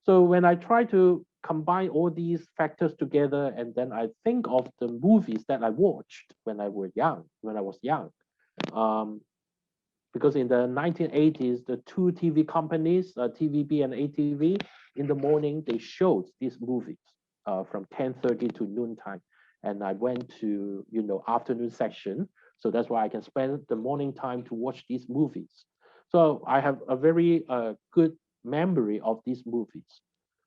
C: So when I try to combine all these factors together, and then I think of the movies that I watched when I was young. Because in the 1980s, the two TV companies, TVB and ATV, in the morning, they showed these movies from 10:30 to noontime. And I went to, afternoon section. So that's why I can spend the morning time to watch these movies. So I have a very good memory of these movies.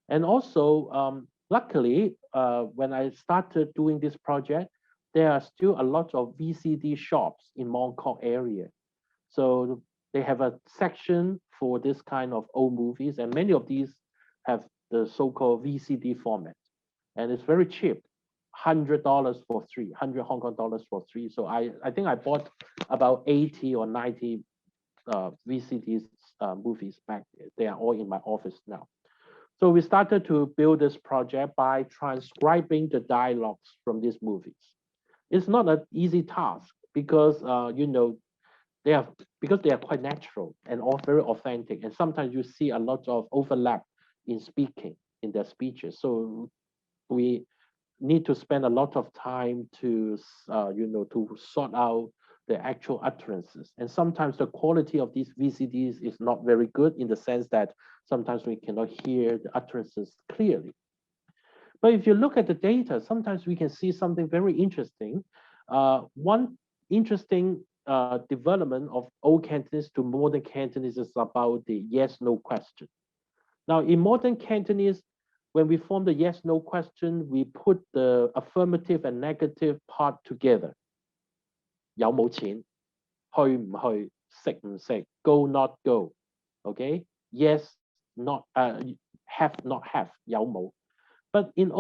C: And also, luckily, when I started doing this project, there are still a lot of VCD shops in Mong Kok area. So they have a section for this kind of old movies, and many of these have the so-called VCD format. And it's very cheap, $100 for 100 Hong Kong dollars for 3. So I think I bought about 80 or 90 VCDs movies back there. They are all in my office now. So we started to build this project by transcribing the dialogues from these movies. It's not an easy task because they are quite natural and all very authentic, and sometimes you see a lot of overlap in speaking in their speeches. So we need to spend a lot of time to to sort out the actual utterances. And sometimes the quality of these VCDs is not very good in the sense that sometimes we cannot hear the utterances clearly. But if you look at the data, sometimes we can see something very interesting. One interesting development of Old Cantonese to modern Cantonese is about the yes-no question. Now, in modern Cantonese, when we form the yes-no question, we put the affirmative and negative part together. 有冇錢? 去唔去? 食唔食? Go not go. Okay? Yes, not, have not have. 有冇? But in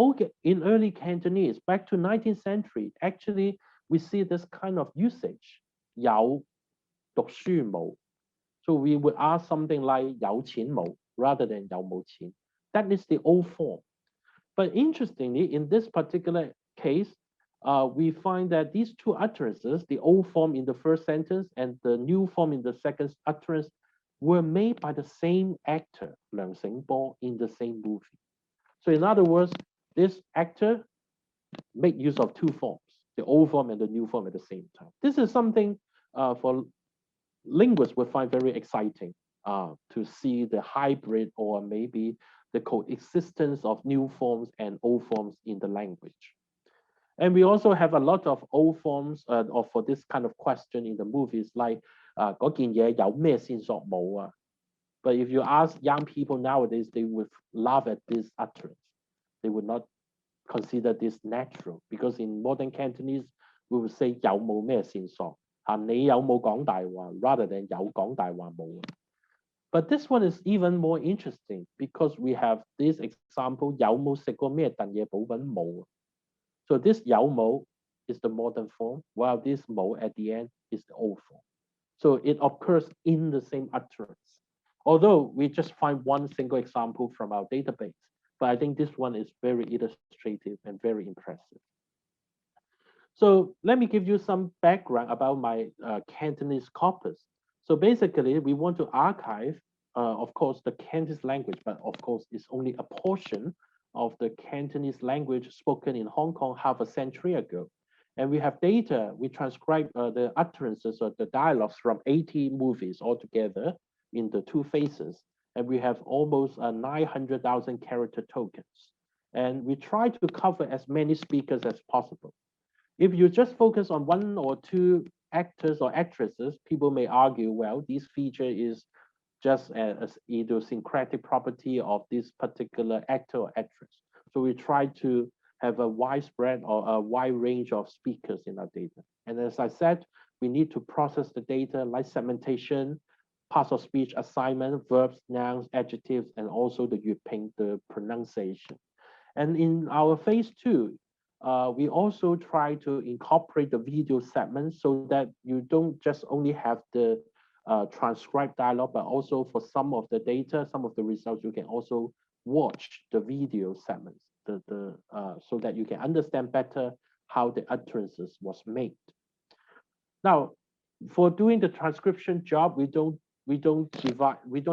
C: early Cantonese, back to 19th century, actually, we see this kind of usage. 有讀書冇? So we would ask something like 有錢冇 rather than 有冇錢. That is the old form. But interestingly, in this particular case, we find that these two utterances, the old form in the first sentence and the new form in the second utterance, were made by the same actor, Leung Seng-Bo, in the same movie. So in other words, this actor made use of two forms, the old form and the new form at the same time. This is something for linguists would find very exciting to see the hybrid or maybe the coexistence of new forms and old forms in the language. And we also have a lot of old forms for this kind of question in the movies, like 嗰件嘢有咩線索冇啊? But if you ask young people nowadays, they would laugh at this utterance. They would not consider this natural, because in modern Cantonese, we would say 有冇咩線索? 你有冇講大話 rather than 有講大話冇. But this one is even more interesting because we have this example, 有冇食過咩燉嘢補品冇? So this 有冇 is the modern form, while this 冇 at the end is the old form. So it occurs in the same utterance. Although we just find one single example from our database, but I think this one is very illustrative and very impressive. So let me give you some background about my Cantonese corpus. So basically, we want to archive, of course, the Cantonese language, but of course, it's only a portion of the Cantonese language spoken in Hong Kong half a century ago. And we have data, we transcribe the utterances or the dialogues from 80 movies altogether in the two phases. And we have almost 900,000 character tokens. And we try to cover as many speakers as possible. If you just focus on one or two actors or actresses, people may argue, well, this feature is just an idiosyncratic property of this particular actor or actress. So we try to have a widespread or a wide range of speakers in our data. And as I said, we need to process the data like segmentation, parts of speech assignment, verbs, nouns, adjectives, and also the yuping, the pronunciation. And in our phase 2, we also try to incorporate the video segments so that you don't just only have the transcribed dialogue, but also for some of the data, some of the results, you can also watch the video segments so that you can understand better how the utterances was made. Now, for doing the transcription job, we don't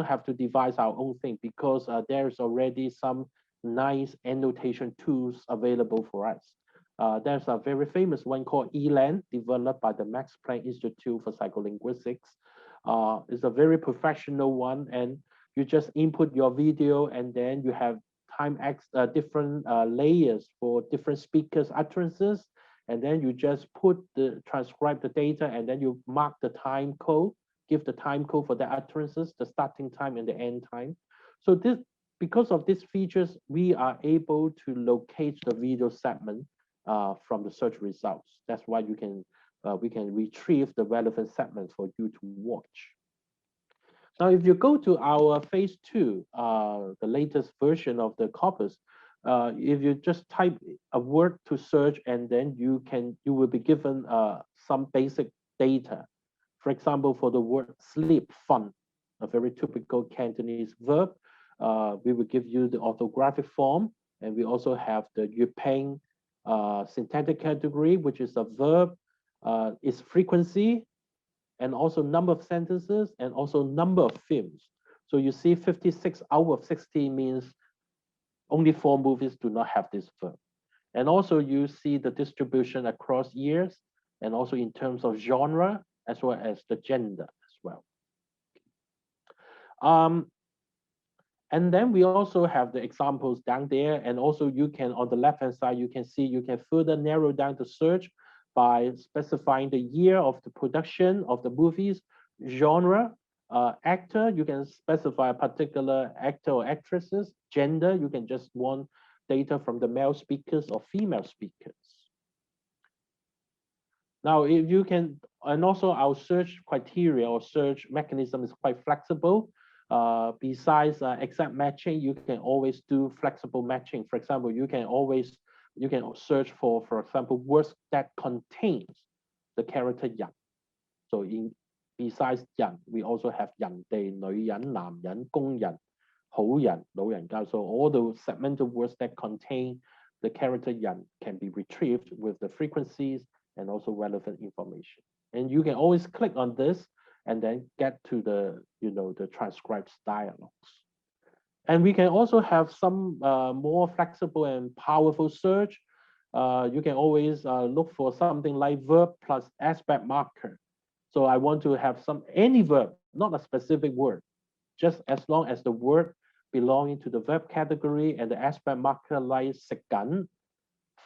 C: have to devise our own thing because there's already some nice annotation tools available for us. There's a very famous one called ELAN, developed by the Max Planck Institute for Psycholinguistics. It's a very professional one, and you just input your video, and then you have different layers for different speakers' utterances, and then you just transcribe the data, and then you mark the time code, give the time code for the utterances, the starting time and the end time. So because of these features, we are able to locate the video segment from the search results. That's why we can retrieve the relevant segments for you to watch. Now, if you go to our phase 2, the latest version of the corpus, if you just type a word to search, and then you will be given some basic data For example, for the word sleep, fun, a very typical Cantonese verb, we will give you the orthographic form, and we also have the Yue Ping syntactic category, which is a verb, its frequency, and also number of sentences, and also number of films. So you see 56 out of 60 means only 4 movies do not have this verb. And also you see the distribution across years, and also in terms of genre, as well as the gender as well. And then we also have the examples down there, and also you can, on the left-hand side, you can see you can further narrow down the search by specifying the year of the production of the movies, genre, actor, you can specify a particular actor or actresses, gender, you can just want data from the male speakers or female speakers. Now, if you can, and also our search criteria or search mechanism is quite flexible. Besides exact matching, you can always do flexible matching. For example, you can search for example, words that contains the character 人. So besides 人, we also have 人哋, 女人, 男人, 工人, 好人, 老人家. So all those segmental words that contain the character 人 can be retrieved with the frequencies and also relevant information. And you can always click on this and then get to the, the transcribed dialogues. And we can also have some more flexible and powerful search. You can always look for something like verb plus aspect marker. So I want to have any verb, not a specific word, just as long as the word belonging to the verb category and the aspect marker like 食緊,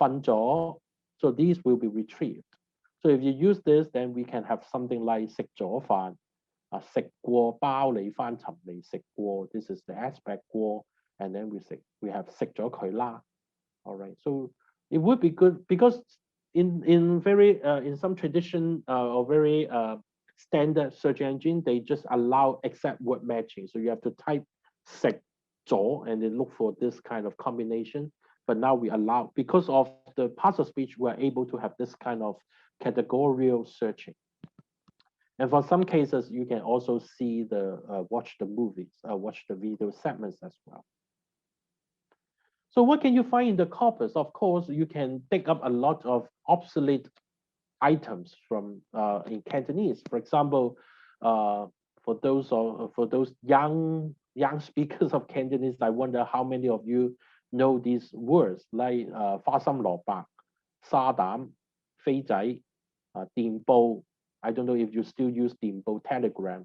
C: 瞓咗. So these will be retrieved. So if you use this, then we can have something like 食咗飯, 食過包你翻尋你食過. This is the aspect 過, and then we have 食咗佢啦. All right. So it would be good because in some tradition or very standard search engine, they just allow exact word matching. So you have to type 食咗and then look for this kind of combination. But now we allow, because of the parts of speech, we're able to have this kind of categorical searching. And for some cases, you can also see watch the movies, watch the video segments as well. So what can you find in the corpus? Of course, you can pick up a lot of obsolete items from in Cantonese. For example, for those young speakers of Cantonese, I wonder how many of you know these words like 花心蘿蔔, 沙膽, 飛仔, 電報. I don't know if you still use 電報, telegraph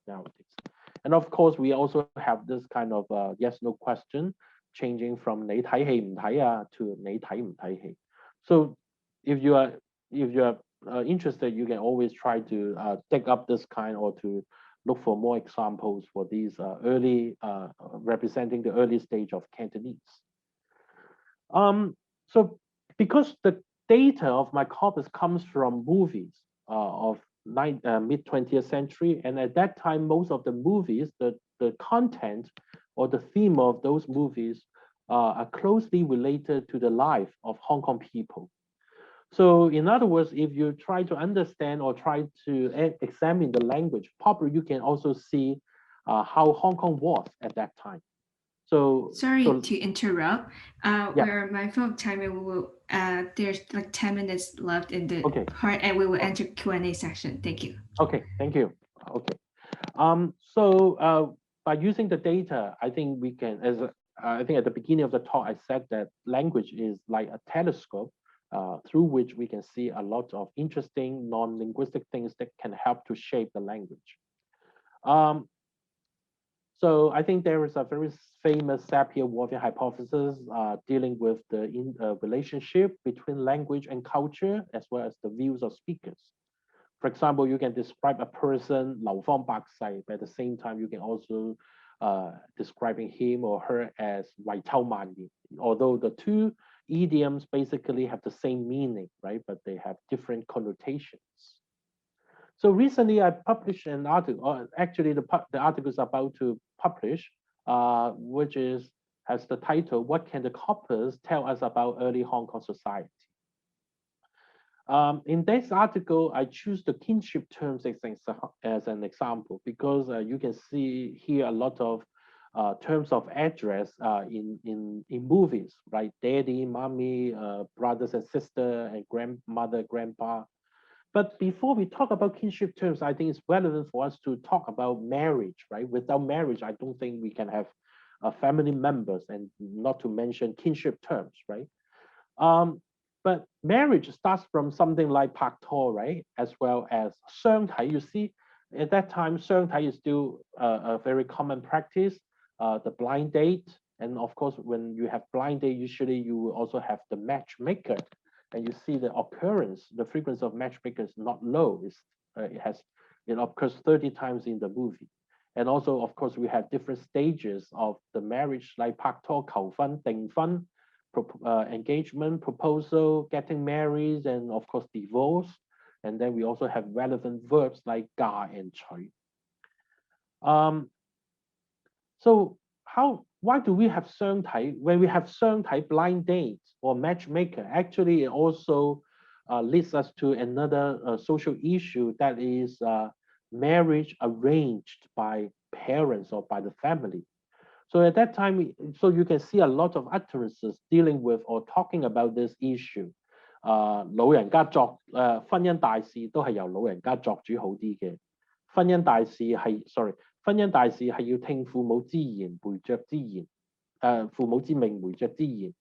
C: nowadays. And of course, we also have this kind of yes/no question, changing from 你睇戲唔睇啊 to 你睇唔睇戲. So if you are interested, you can always try to take up this kind or to look for more examples for these early representing the early stage of Cantonese. So because the data of my corpus comes from movies of mid-20th century, and at that time, most of the movies, the content or the theme of those movies are closely related to the life of Hong Kong people. So in other words, if you try to understand or try to examine the language properly, you can also see how Hong Kong was at that time. So
B: sorry to interrupt.
C: Yeah.
B: We're mindful of time, and we will. There's like 10 minutes left in the part, and we will enter Q&A section. Thank you.
C: Okay, thank you. Okay. So by using the data, I think we can, I think at the beginning of the talk, I said that language is like a telescope through which we can see a lot of interesting non-linguistic things that can help to shape the language. So I think there is a very famous Sapir-Whorfian hypothesis dealing with the relationship between language and culture, as well as the views of speakers. For example, you can describe a person 流芳百世, but at the same time, you can also describing him or her as 遺臭萬年, although the two idioms basically have the same meaning, right? But they have different connotations. So recently I published an article, or actually the article is about to publish, which has the title, What Can the Corpus Tell Us About Early Hong Kong Society? In this article, I choose the kinship terms as an example because you can see here a lot of terms of address in movies, right? Daddy, mommy, brothers and sister, and grandmother, grandpa. But before we talk about kinship terms, I think it's relevant for us to talk about marriage, right? Without marriage, I don't think we can have family members, and not to mention kinship terms, right? But marriage starts from something like pak to, right? As well as 相睇. You see, at that time, 相睇 is still a very common practice. The blind date, and of course, when you have blind date, usually you will also have the matchmaker, and you see the occurrence, the frequency of matchmakers not low. It occurs 30 times in the movie. And also, of course, we have different stages of the marriage, like pak to, 求婚, 訂婚, engagement, proposal, getting married, and of course divorce. And then we also have relevant verbs like 嫁 and 娶. So why do we have 相睇? When we have 相睇, blind dates or matchmaker, actually it also leads us to another social issue, that is marriage arranged by parents or by the family. So at that time, so you can see a lot of utterances dealing with or talking about this issue. 老人家作婚姻大事都係由老人家作主好啲嘅。婚姻大事係要聽父母之言，媒妁之言，父母之命，媒妁之言。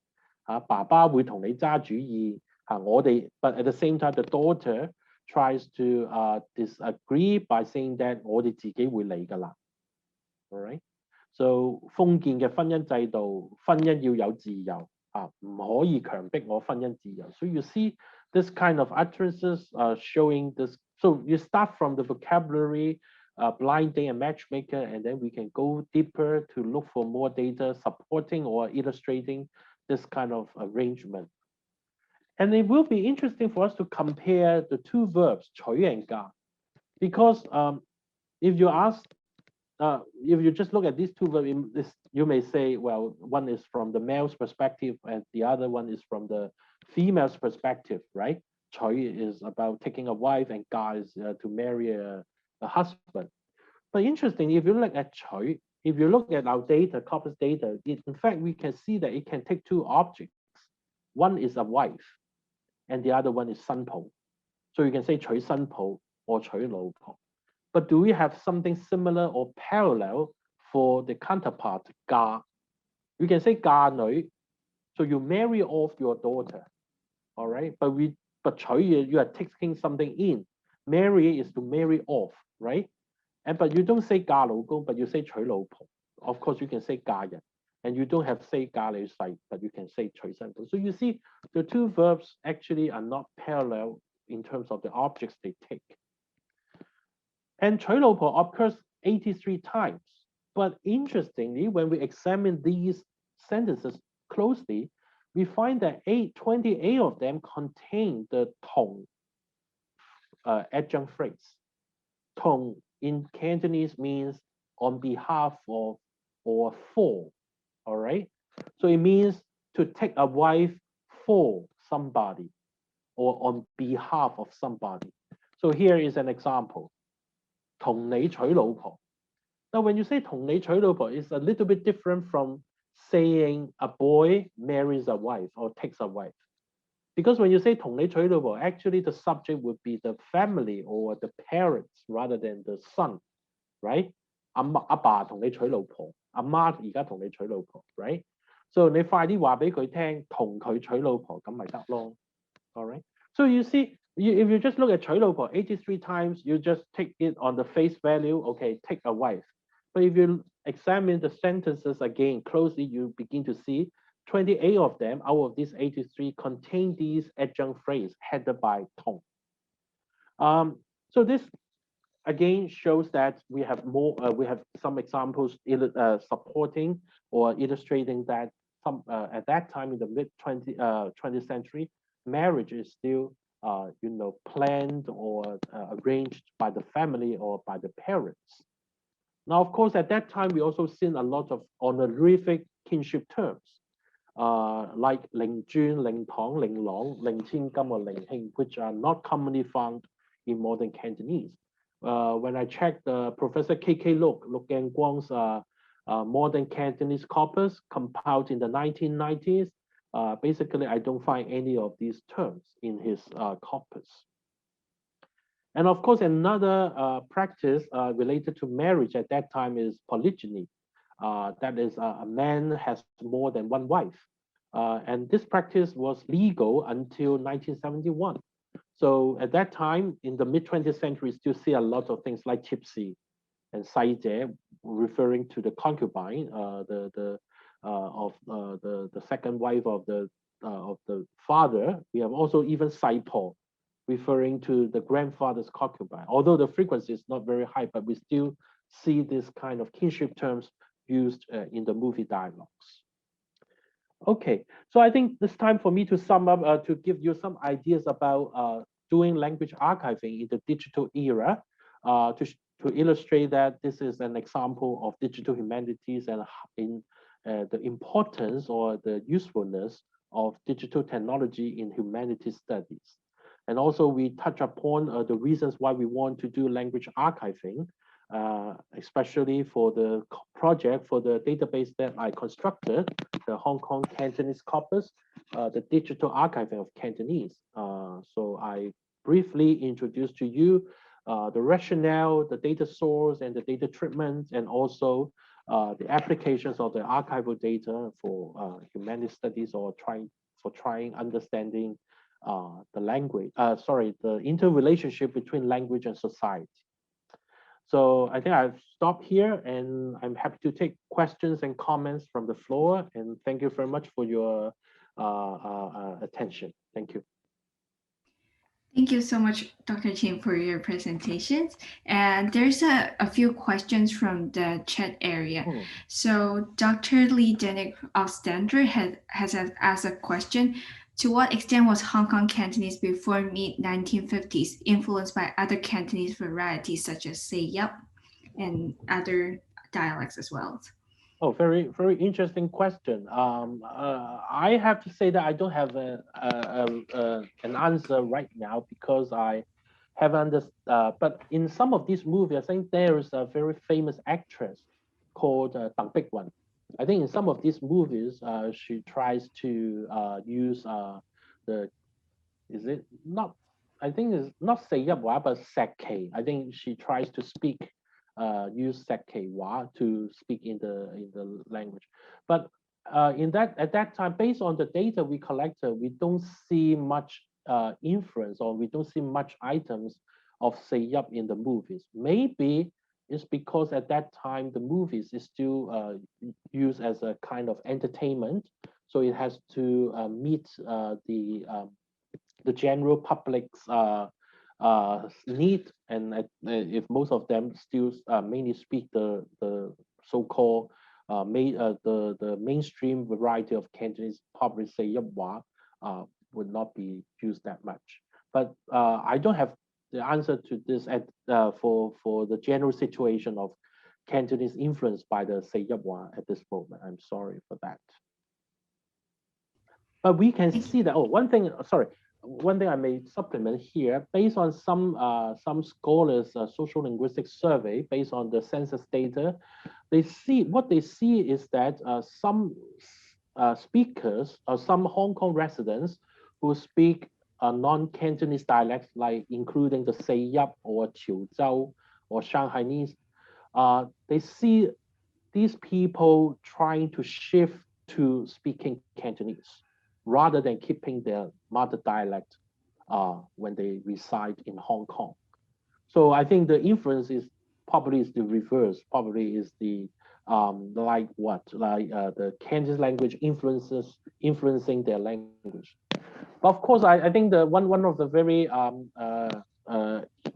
C: 爸爸會同你揸主意，but at the same time, the daughter tries to disagree by saying that 我哋自己會嚟㗎啦。All right? So 封建嘅婚姻制度，婚姻要有自由，唔可以強迫我婚姻自由。So you see this kind of utterances showing this. So you start from the vocabulary, blind date and matchmaker, and then we can go deeper to look for more data supporting or illustrating this kind of arrangement. And it will be interesting for us to compare the two verbs, 取 and 嫁, because if you just look at these two verbs, you may say, well, one is from the male's perspective and the other one is from the female's perspective, right? 取 is about taking a wife and 嫁 is to marry a husband. But interesting, if you look at 取, if you look at our data, corpus data, in fact, we can see that it can take two objects. One is a wife and the other one is 新抱. So you can say 娶新抱 or 娶老婆. But do we have something similar or parallel for the counterpart, 嫁? You can say 嫁女, so you marry off your daughter, all right? But 娶 you are taking something in. Marry is to marry off, right? But you don't say 嫁老公, but you say 娶老婆. Of course, you can say 嫁人, and you don't have say 嫁女婿, but you can say 娶新抱. So you see, the two verbs actually are not parallel in terms of the objects they take. And 娶老婆 occurs 83 times. But interestingly, when we examine these sentences closely, we find that 28 of them contain the 同 adjunct phrase. 同 in Cantonese means on behalf of or for, all right? So it means to take a wife for somebody or on behalf of somebody. So here is an example. 同你娶老婆. Now, when you say 同你娶老婆, it's a little bit different from saying a boy marries a wife or takes a wife. Because when you say 同你娶老婆, actually the subject would be the family or the parents rather than the son, right? 阿爸同你娶老婆，阿媽而家同你娶老婆 right? So 你快啲話俾佢聽，同佢娶老婆咁咪得咯 all right? So you see, if you just look at 娶老婆 83 times, you just take it on the face value, okay, take a wife. But if you examine the sentences again closely, you begin to see 28 of them out of these 83 contain these adjunct phrases headed by 同. So this again shows that we have more. We have some examples supporting or illustrating that at that time in the mid 20th century, marriage is still planned or arranged by the family or by the parents. Now, of course, at that time we also seen a lot of honorific kinship terms. like Ling Jun, Ling Tong, Ling Long, Ling Qin Gam, or Ling Hing, which are not commonly found in modern Cantonese. When I checked Professor K.K. Luk Gan Guang's modern Cantonese corpus compiled in the 1990s, basically I don't find any of these terms in his corpus. And of course, another practice related to marriage at that time is polygyny. That is, a man has more than one wife. And this practice was legal until 1971. So at that time, in the mid-20th century, you still see a lot of things like tipsy and saije, referring to the concubine, the second wife of the father. We have also even saipo, referring to the grandfather's concubine. Although the frequency is not very high, but we still see this kind of kinship terms used in the movie dialogues. Okay, so I think it's time for me to sum up, to give you some ideas about doing language archiving in the digital era, to illustrate that this is an example of digital humanities and in the importance or the usefulness of digital technology in humanities studies. And also we touch upon the reasons why we want to do language archiving, especially for the project, for the database that I constructed, the Hong Kong Cantonese corpus, the digital archiving of Cantonese. So I briefly introduced to you the rationale, the data source, and the data treatment, and also the applications of the archival data for humanities studies or trying understanding the language, the interrelationship between language and society. So I think I've stopped here, and I'm happy to take questions and comments from the floor. And thank you very much for your attention. Thank you.
B: Thank you so much, Dr. Chin, for your presentations. And there's a few questions from the chat area. So Dr. Lee Denick of Stanford has asked a question. To what extent was Hong Kong Cantonese before mid-1950s influenced by other Cantonese varieties such as Say Yup and other dialects as well?
C: Oh, very, very interesting question. I have to say that I don't have an answer right now because I haven't understood. But in some of these movies, I think there is a very famous actress called Dang Big Wan. I think in some of these movies, she tries to use I think it's not Say Yup Wa, but Sek Kei. I think she tries to speak, use Sek Kei Wa to speak in the language. But at that time, based on the data we collected, we don't see much influence, or we don't see much items of Say Yup in the movies. Maybe it's because at that time the movies is still used as a kind of entertainment, so it has to meet the general public's need, and if most of them still mainly speak the so-called the mainstream variety of Cantonese, probably Say Yup Wa would not be used that much. But I don't have the answer to this for the general situation of Cantonese influenced by the Say Yup Wa at this moment. I'm sorry for that. But we can see that. Oh, one thing I may supplement here, based on some scholars' social linguistics survey, based on the census data, what they see is that some speakers or some Hong Kong residents who speak non-Cantonese dialects, like including the Say Yup or Qiu Zhao or Shanghainese, they see these people trying to shift to speaking Cantonese rather than keeping their mother dialect when they reside in Hong Kong. So I think the influence is probably the reverse. Probably is the the Cantonese language influencing their language. But of course, I think the one of the very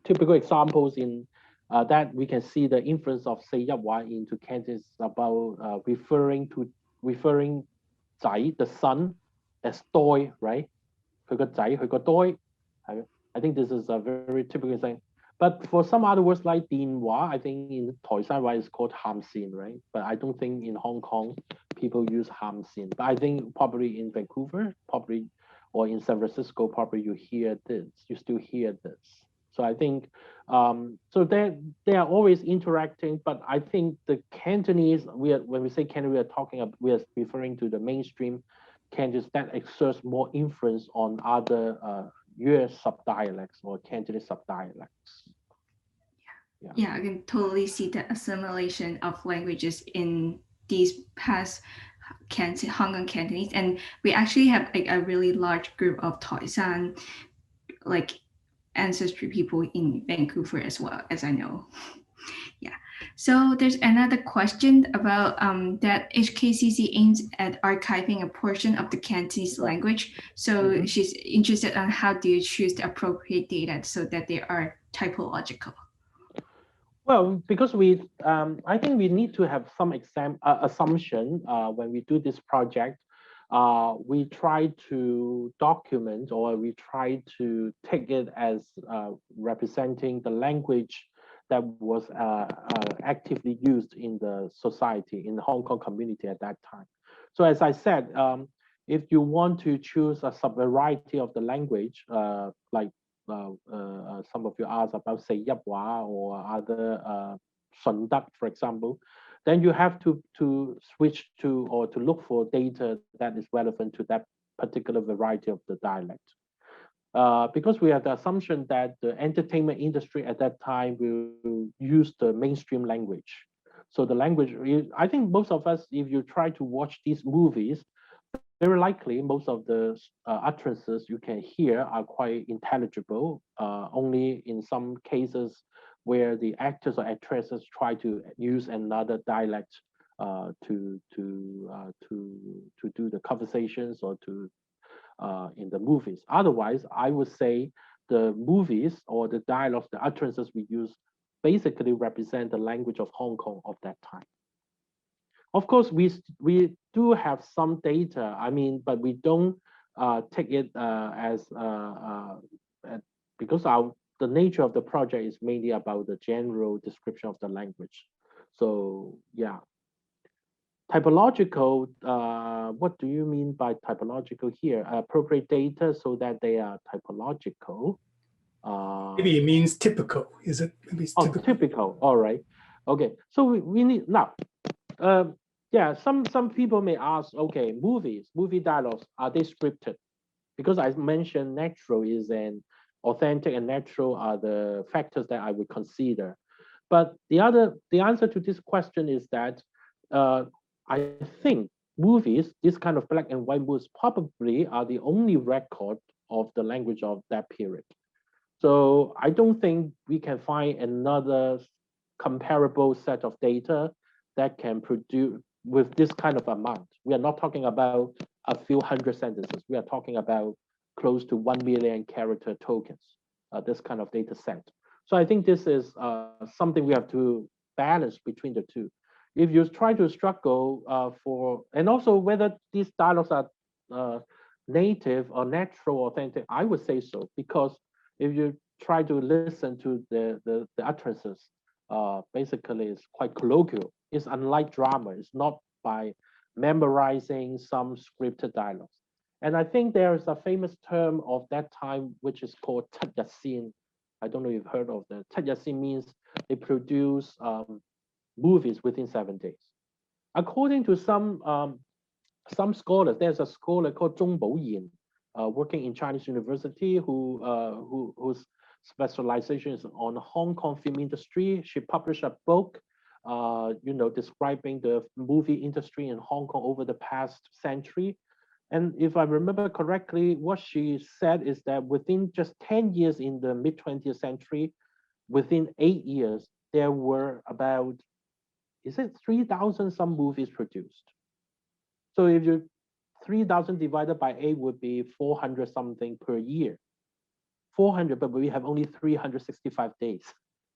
C: typical examples in that we can see the influence of Say Yup Wa into Cantonese is about referring Zai, the son, as Doi, right? 佢個仔，佢個 Doi. I think this is a very typical thing. But for some other words like 電話, I think in Toishan is called 喊線, right? But I don't think in Hong Kong people use Hamsin, but I think probably in Vancouver, probably, or in San Francisco, probably you still hear this. So I think, so they are always interacting, but I think the Cantonese, when we say Cantonese, we are referring to the mainstream Cantonese that exerts more influence on other Yue subdialects or Cantonese subdialects.
B: Yeah, I can totally see the assimilation of languages in these past Hong Kong Cantonese, and we actually have like a really large group of Toisan, like ancestry people in Vancouver as well, as I know. Yeah. So there's another question about that HKCC aims at archiving a portion of the Cantonese language. So she's interested on how do you choose the appropriate data so that they are typological.
C: Well, because I think we need to have some assumption when we do this project. We try to document, or we try to take it as representing the language that was actively used in the society, in the Hong Kong community at that time. So as I said, if you want to choose a sub-variety of the language, like some of you asked about, say, Yabhua or other Sun Dak, for example, then you have to switch to, or to look for data that is relevant to that particular variety of the dialect. Because we have the assumption that the entertainment industry at that time will use the mainstream language. So the language, I think most of us, if you try to watch these movies, very likely most of the utterances you can hear are quite intelligible, only in some cases where the actors or actresses try to use another dialect to do the conversations or to in the movies. Otherwise, I would say the movies or the dialogues, the utterances we use basically represent the language of Hong Kong of that time. Of course, we do have some data, I mean, but we don't take it because the nature of the project is mainly about the general description of the language. So yeah. Typological, what do you mean by typological here? Appropriate data so that they are typological.
A: Maybe it means typical, is it? Maybe it's typical.
C: Typical, all right. Okay, so we need, now, yeah, some people may ask, okay, movie dialogues, are they scripted? Because I mentioned natural is an authentic and natural are the factors that I would consider. But the answer to this question is that I think movies, this kind of black and white movies, probably are the only record of the language of that period. So I don't think we can find another comparable set of data that can produce with this kind of amount. We are not talking about a few hundred sentences. We are talking about close to 1 million character tokens, this kind of data set. So I think this is something we have to balance between the two. If you try to struggle for, and also whether these dialogues are native or natural, authentic, I would say so, because if you try to listen to the utterances, basically it's quite colloquial. It's unlike drama. It's not by memorizing some scripted dialogues. And I think there is a famous term of that time, which is called Tat Yasin. I don't know if you've heard of that. Tat Yasin means they produce movies within 7 days. According to some scholars, there's a scholar called Zhong Boyin, working in Chinese University, whose specialization is on Hong Kong film industry. She published a book, describing the movie industry in Hong Kong over the past century. And if I remember correctly, what she said is that within just 10 years in the mid-20th century, within 8 years, there were about, is it 3,000 some movies produced? So if you 3,000 divided by 8 would be 400 something per year. 400, but we have only 365 days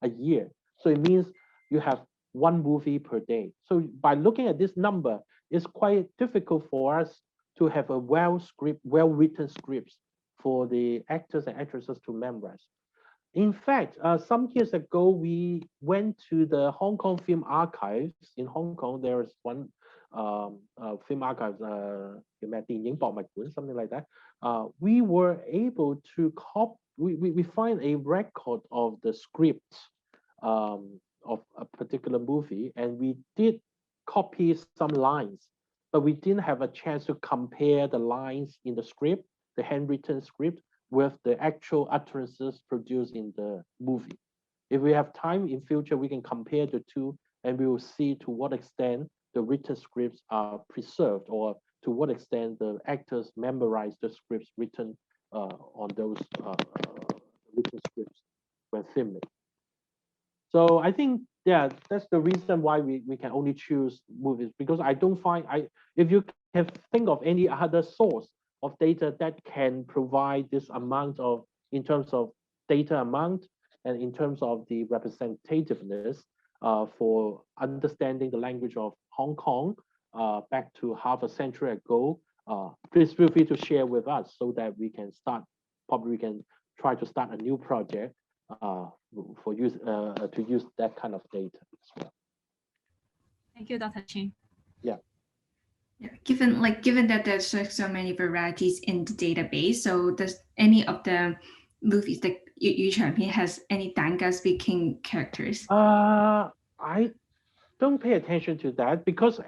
C: a year. So it means you have 1 movie per day. So by looking at this number, it's quite difficult for us to have a well-written scripts for the actors and actresses to memorize. In fact, some years ago, we went to the Hong Kong Film Archives in Hong Kong. There is one film archives, something like that. We were able to we find a record of the script of a particular movie, and we did copy some lines, but we didn't have a chance to compare the lines in the script, the handwritten script, with the actual utterances produced in the movie. If we have time in future, we can compare the two, and we will see to what extent the written scripts are preserved, or to what extent the actors memorize the scripts written on those written scripts when filming. So I think, yeah, that's the reason why we can only choose movies, because I don't find, if you can think of any other source of data that can provide this amount of, in terms of data amount and in terms of the representativeness for understanding the language of Hong Kong back to half a century ago, please feel free to share with us so that we can start, probably we can try to start a new project for use to use that kind of data as well.
D: Thank you, Dr. Chin.
C: Yeah.
B: Yeah, given that there's so many varieties in the database, so does any of the movies that Yu Chanping has any Danga speaking characters?
C: I don't pay attention to that, because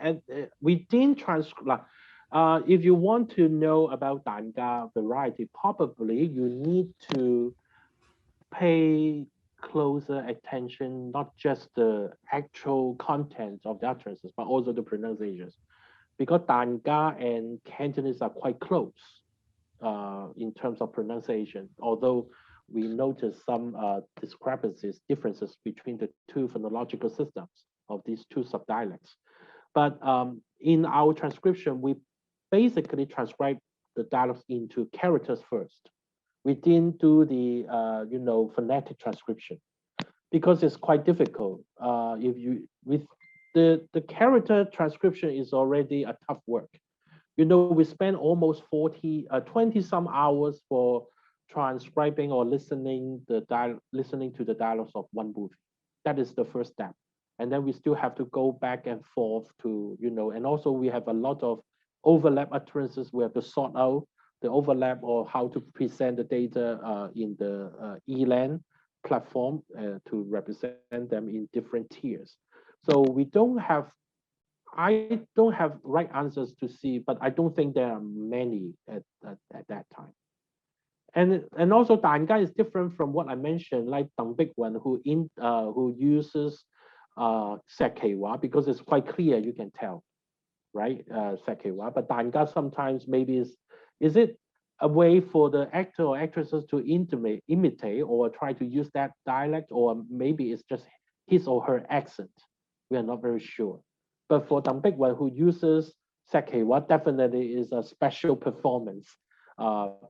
C: we didn't transcribe. If you want to know about Danga variety, probably you need to pay closer attention, not just the actual content of the utterances, but also the pronunciations, because Danga and Cantonese are quite close in terms of pronunciation, although we notice some discrepancies, differences between the two phonological systems of these two subdialects. But in our transcription, we basically transcribe the dialects into characters first. We didn't do the phonetic transcription, because it's quite difficult. The character transcription is already a tough work. We spend almost 20 some hours for transcribing or listening to the dialogues of one movie. That is the first step. And then we still have to go back and forth to, and also we have a lot of overlap utterances. We have to sort out the overlap, or how to present the data in the ELAN platform to represent them in different tiers. So I don't have right answers to see, but I don't think there are many at that time. And also Danga is different from what I mentioned, like Deng Big Wen, who uses Sakhewa, because it's quite clear, you can tell, right? Sakhewa, but Danga sometimes maybe is it a way for the actor or actresses to imitate or try to use that dialect, or maybe it's just his or her accent? We are not very sure. But for Deng Big Wen, who uses Sakhewa, definitely is a special performance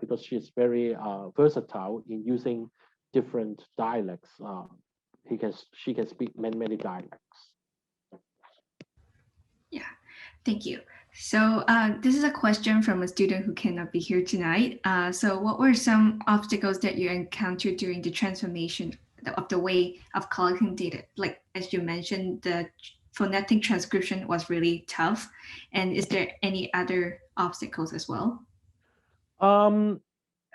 C: because she's very versatile in using different dialects. She can speak many dialects.
B: Yeah, thank you. So this is a question from a student who cannot be here tonight. So what were some obstacles that you encountered during the transformation of the way of collecting data? Like, as you mentioned, the phonetic transcription was really tough. And is there any other obstacles as well?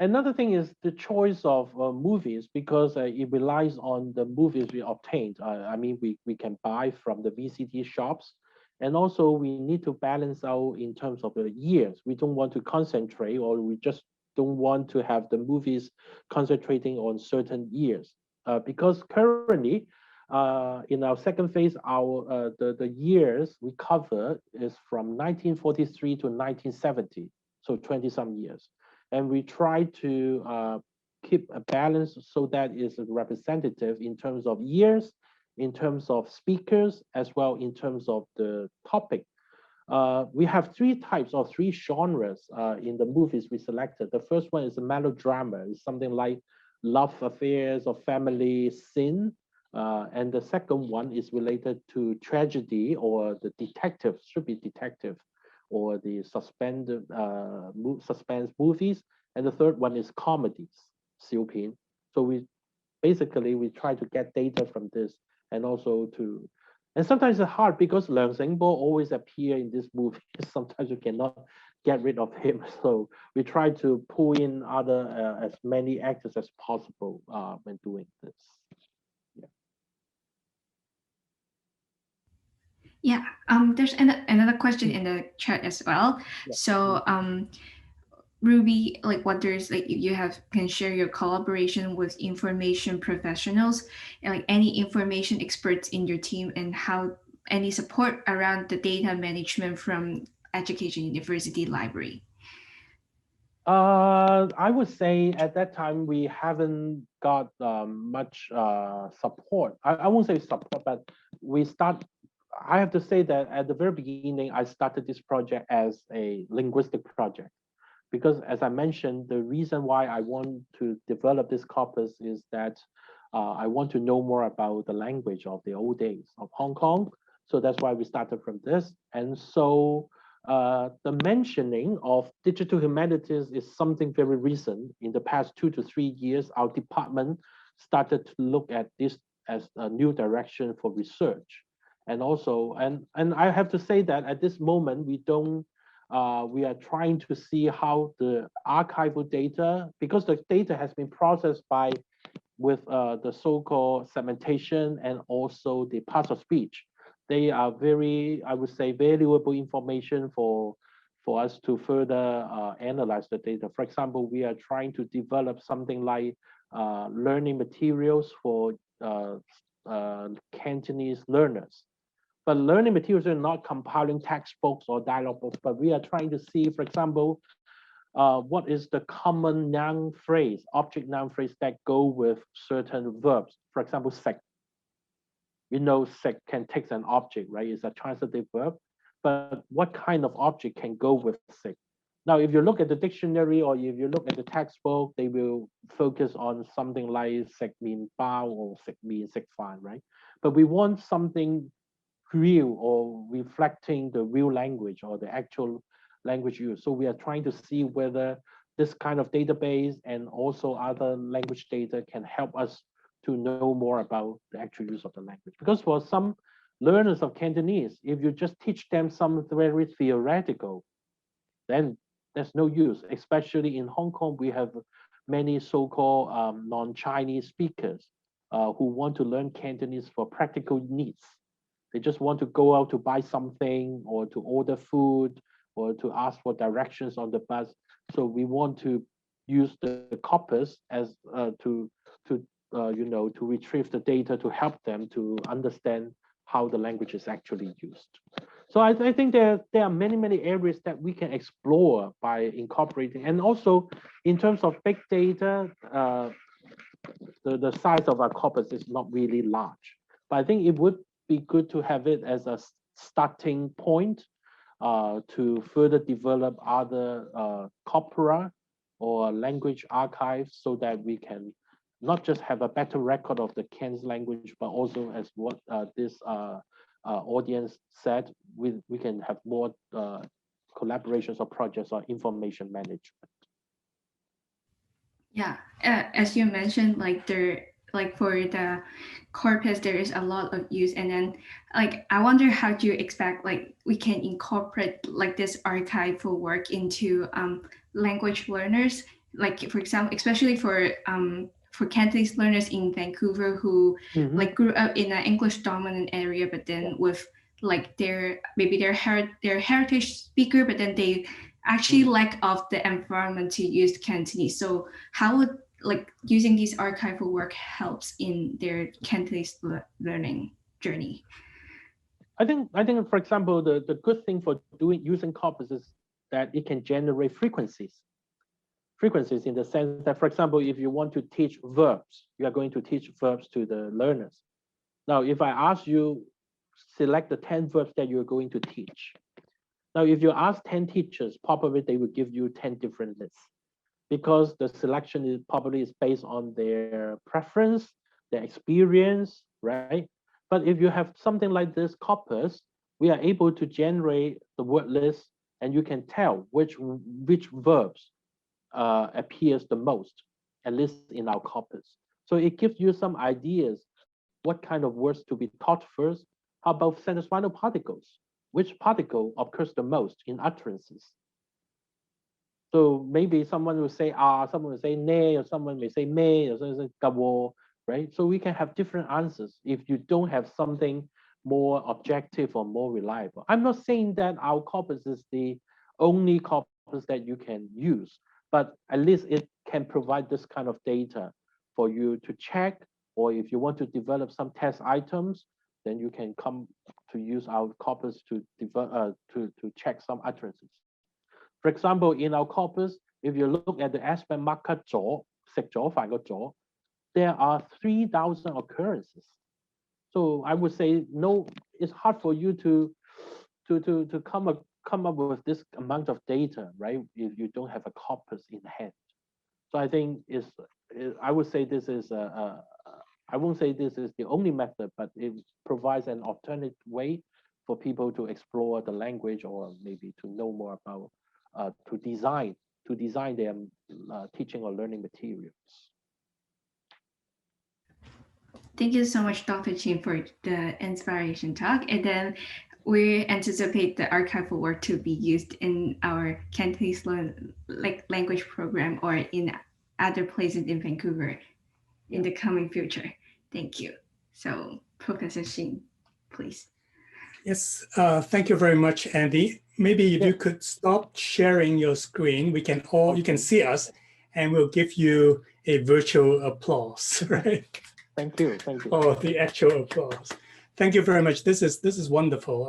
C: Another thing is the choice of movies, because it relies on the movies we obtained. I mean, we can buy from the VCD shops. And also we need to balance out in terms of the years. We don't want to concentrate, or we just don't want to have the movies concentrating on certain years. Because currently, in our second phase, the years we cover is from 1943 to 1970, so 20 some years. And we try to keep a balance so that it's representative in terms of years, in terms of speakers, as well in terms of the topic. We have three types or three genres in the movies we selected. The first one is a melodrama. It's something like love affairs or family sin. And the second one is related to tragedy, or the detective, should be detective, or the suspense movies. And the third one is comedies, Xiupin. So we try to get data from this, and also And sometimes it's hard because Leung Sengbo always appear in this movie. Sometimes you cannot get rid of him. So we try to pull in other as many actors as possible when doing this.
B: Yeah, there's another question in the chat as well.
C: Yeah.
B: So Ruby wonders if you can share your collaboration with information professionals and any information experts in your team, and how any support around the data management from Education University Library.
C: I would say at that time we haven't got much support. I won't say support, but I have to say that at the very beginning, I started this project as a linguistic project, because as I mentioned, the reason why I want to develop this corpus is that I want to know more about the language of the old days of Hong Kong. So that's why we started from this. And so the mentioning of digital humanities is something very recent. In the past 2 to 3 years, our department started to look at this as a new direction for research. And also, and I have to say that at this moment, we are trying to see how the archival data, because the data has been processed with the so-called segmentation and also the parts of speech. They are very, I would say, valuable information for us to further analyze the data. For example, we are trying to develop something like learning materials for Cantonese learners. But learning materials are not compiling textbooks or dialogue books, but we are trying to see, for example, what is the common noun phrase, object noun phrase that go with certain verbs. For example, sec. We know sec can take an object, right? It's a transitive verb, but what kind of object can go with sec? Now, if you look at the dictionary or if you look at the textbook, they will focus on something like sec mean bao or sec mean sec fan, right? But we want something real or reflecting the real language or the actual language use. So we are trying to see whether this kind of database and also other language data can help us to know more about the actual use of the language. Because for some learners of Cantonese, if you just teach them something very theoretical, then there's no use. Especially in Hong Kong, we have many so-called non-Chinese speakers who want to learn Cantonese for practical needs. They just want to go out to buy something or to order food or to ask for directions on the bus. So we want to use the corpus as to retrieve the data to help them to understand how the language is actually used. So I think there are many areas that we can explore by incorporating. And also in terms of big data, the size of our corpus is not really large. But I think it would be good to have it as a starting point to further develop other corpora or language archives, so that we can not just have a better record of the Cantonese language, but also as what this audience said, we can have more collaborations or projects on information management.
B: Yeah, as you mentioned, for the corpus, there is a lot of use, and then I wonder how do you expect we can incorporate this archival work into language learners, for example, especially for Cantonese learners in Vancouver who grew up in an English dominant area, but then with their heritage speaker, but then they actually lack of the environment to use Cantonese. So how would using this archival work helps in their Cantonese learning journey?
C: I think, for example, the good thing for using corpus is that it can generate frequencies in the sense that, for example, if you want to teach verbs, you are going to teach verbs to the learners. Now, if I ask you, select the 10 verbs that you're going to teach. Now, if you ask 10 teachers, probably they will give you 10 different lists, because the selection is probably based on their preference, their experience, right? But if you have something like this corpus, we are able to generate the word list, and you can tell which verbs appears the most, at least in our corpus. So it gives you some ideas what kind of words to be taught first, How about sentence-final particles? Which particle occurs the most in utterances? So maybe someone will say ah, someone will say ne, or someone may say me, or someone will say gabo, right? So we can have different answers if you don't have something more objective or more reliable. I'm not saying that our corpus is the only corpus that you can use, but at least it can provide this kind of data for you to check, or if you want to develop some test items, then you can come to use our corpus to develop to check some utterances. For example, in our corpus, if you look at the aspect marker 咗, 食咗飯個咗, there are 3,000 occurrences. So I would say no, it's hard for you to come up with this amount of data, right? If you don't have a corpus in hand. So I think I would say this is I won't say this is the only method, but it provides an alternate way for people to explore the language, or maybe to know more about to design their teaching or learning materials.
B: Thank you so much, Dr. Chin, for the inspiration talk. And then we anticipate the archival work to be used in our Cantonese language program or in other places in Vancouver in the coming future. Thank you. So Professor Shin, please.
A: Yes, thank you very much, Andy. Maybe if you could stop sharing your screen, you can see us, and we'll give you a virtual applause, right?
C: Thank you.
A: Oh, the actual applause. Thank you very much. This is wonderful.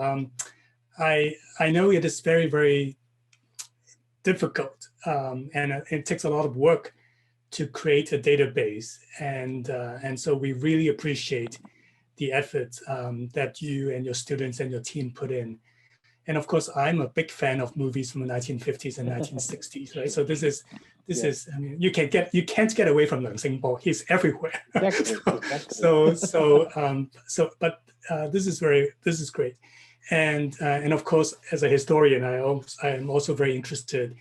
A: I know it is very, very difficult, and it takes a lot of work to create a database, and so we really appreciate the effort that you and your students and your team put in. And of course, I'm a big fan of movies from the 1950s and 1960s, right? So this is, I mean, you can't get away from Dyer-Ball. He's everywhere.
C: Exactly.
A: But this is great. And of course, as a historian, I am also very interested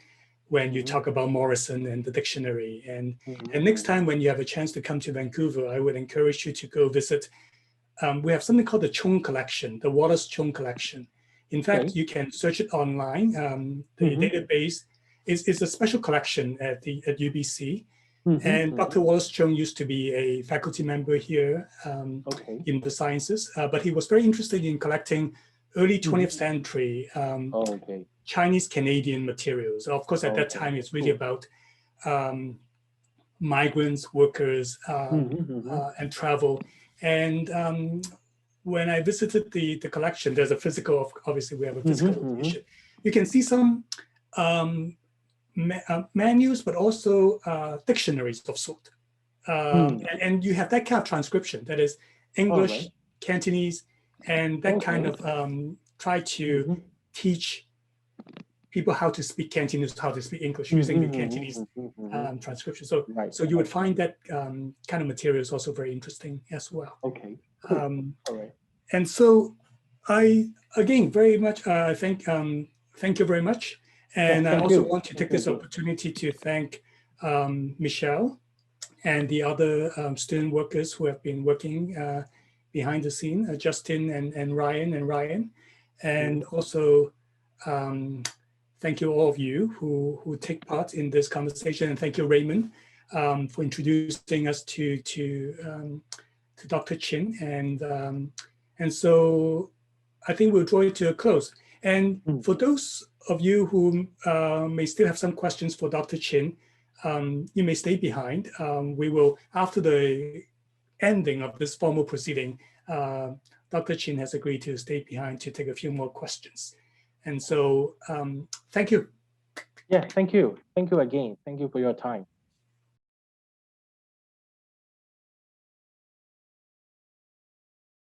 A: when you talk about Morrison and the dictionary. And next time when you have a chance to come to Vancouver, I would encourage you to go visit. We have something called the Chung collection, the WALS Chung collection. In fact, you can search it online. The database is a special collection at UBC. And Dr. Wallace Chung used to be a faculty member here in the sciences, but he was very interested in collecting early 20th century Chinese Canadian materials. Of course, at that time, it's really about migrants, workers, and travel. And when I visited the collection, there's a physical, obviously we have a physical edition. You can see some menus, but also dictionaries of sort. And you have that kind of transcription, that is English, Cantonese, and that kind of try to teach people how to speak Cantonese, how to speak English using the Cantonese transcription. So you would find that kind of material is also very interesting as well.
C: Okay.
A: And so I, again, very much thank you very much. And I also want to take this opportunity to thank Michelle and the other student workers who have been working behind the scene, Justin and Ryan. And also thank you all of you who take part in this conversation. And thank you, Raymond, for introducing us to Dr. Chin. And so I think we'll draw it to a close. And for those of you who may still have some questions for Dr. Chin, you may stay behind. We will, after the ending of this formal proceeding, Dr. Chin has agreed to stay behind to take a few more questions. And so thank you.
C: Yeah, thank you. Thank you again. Thank you for your time.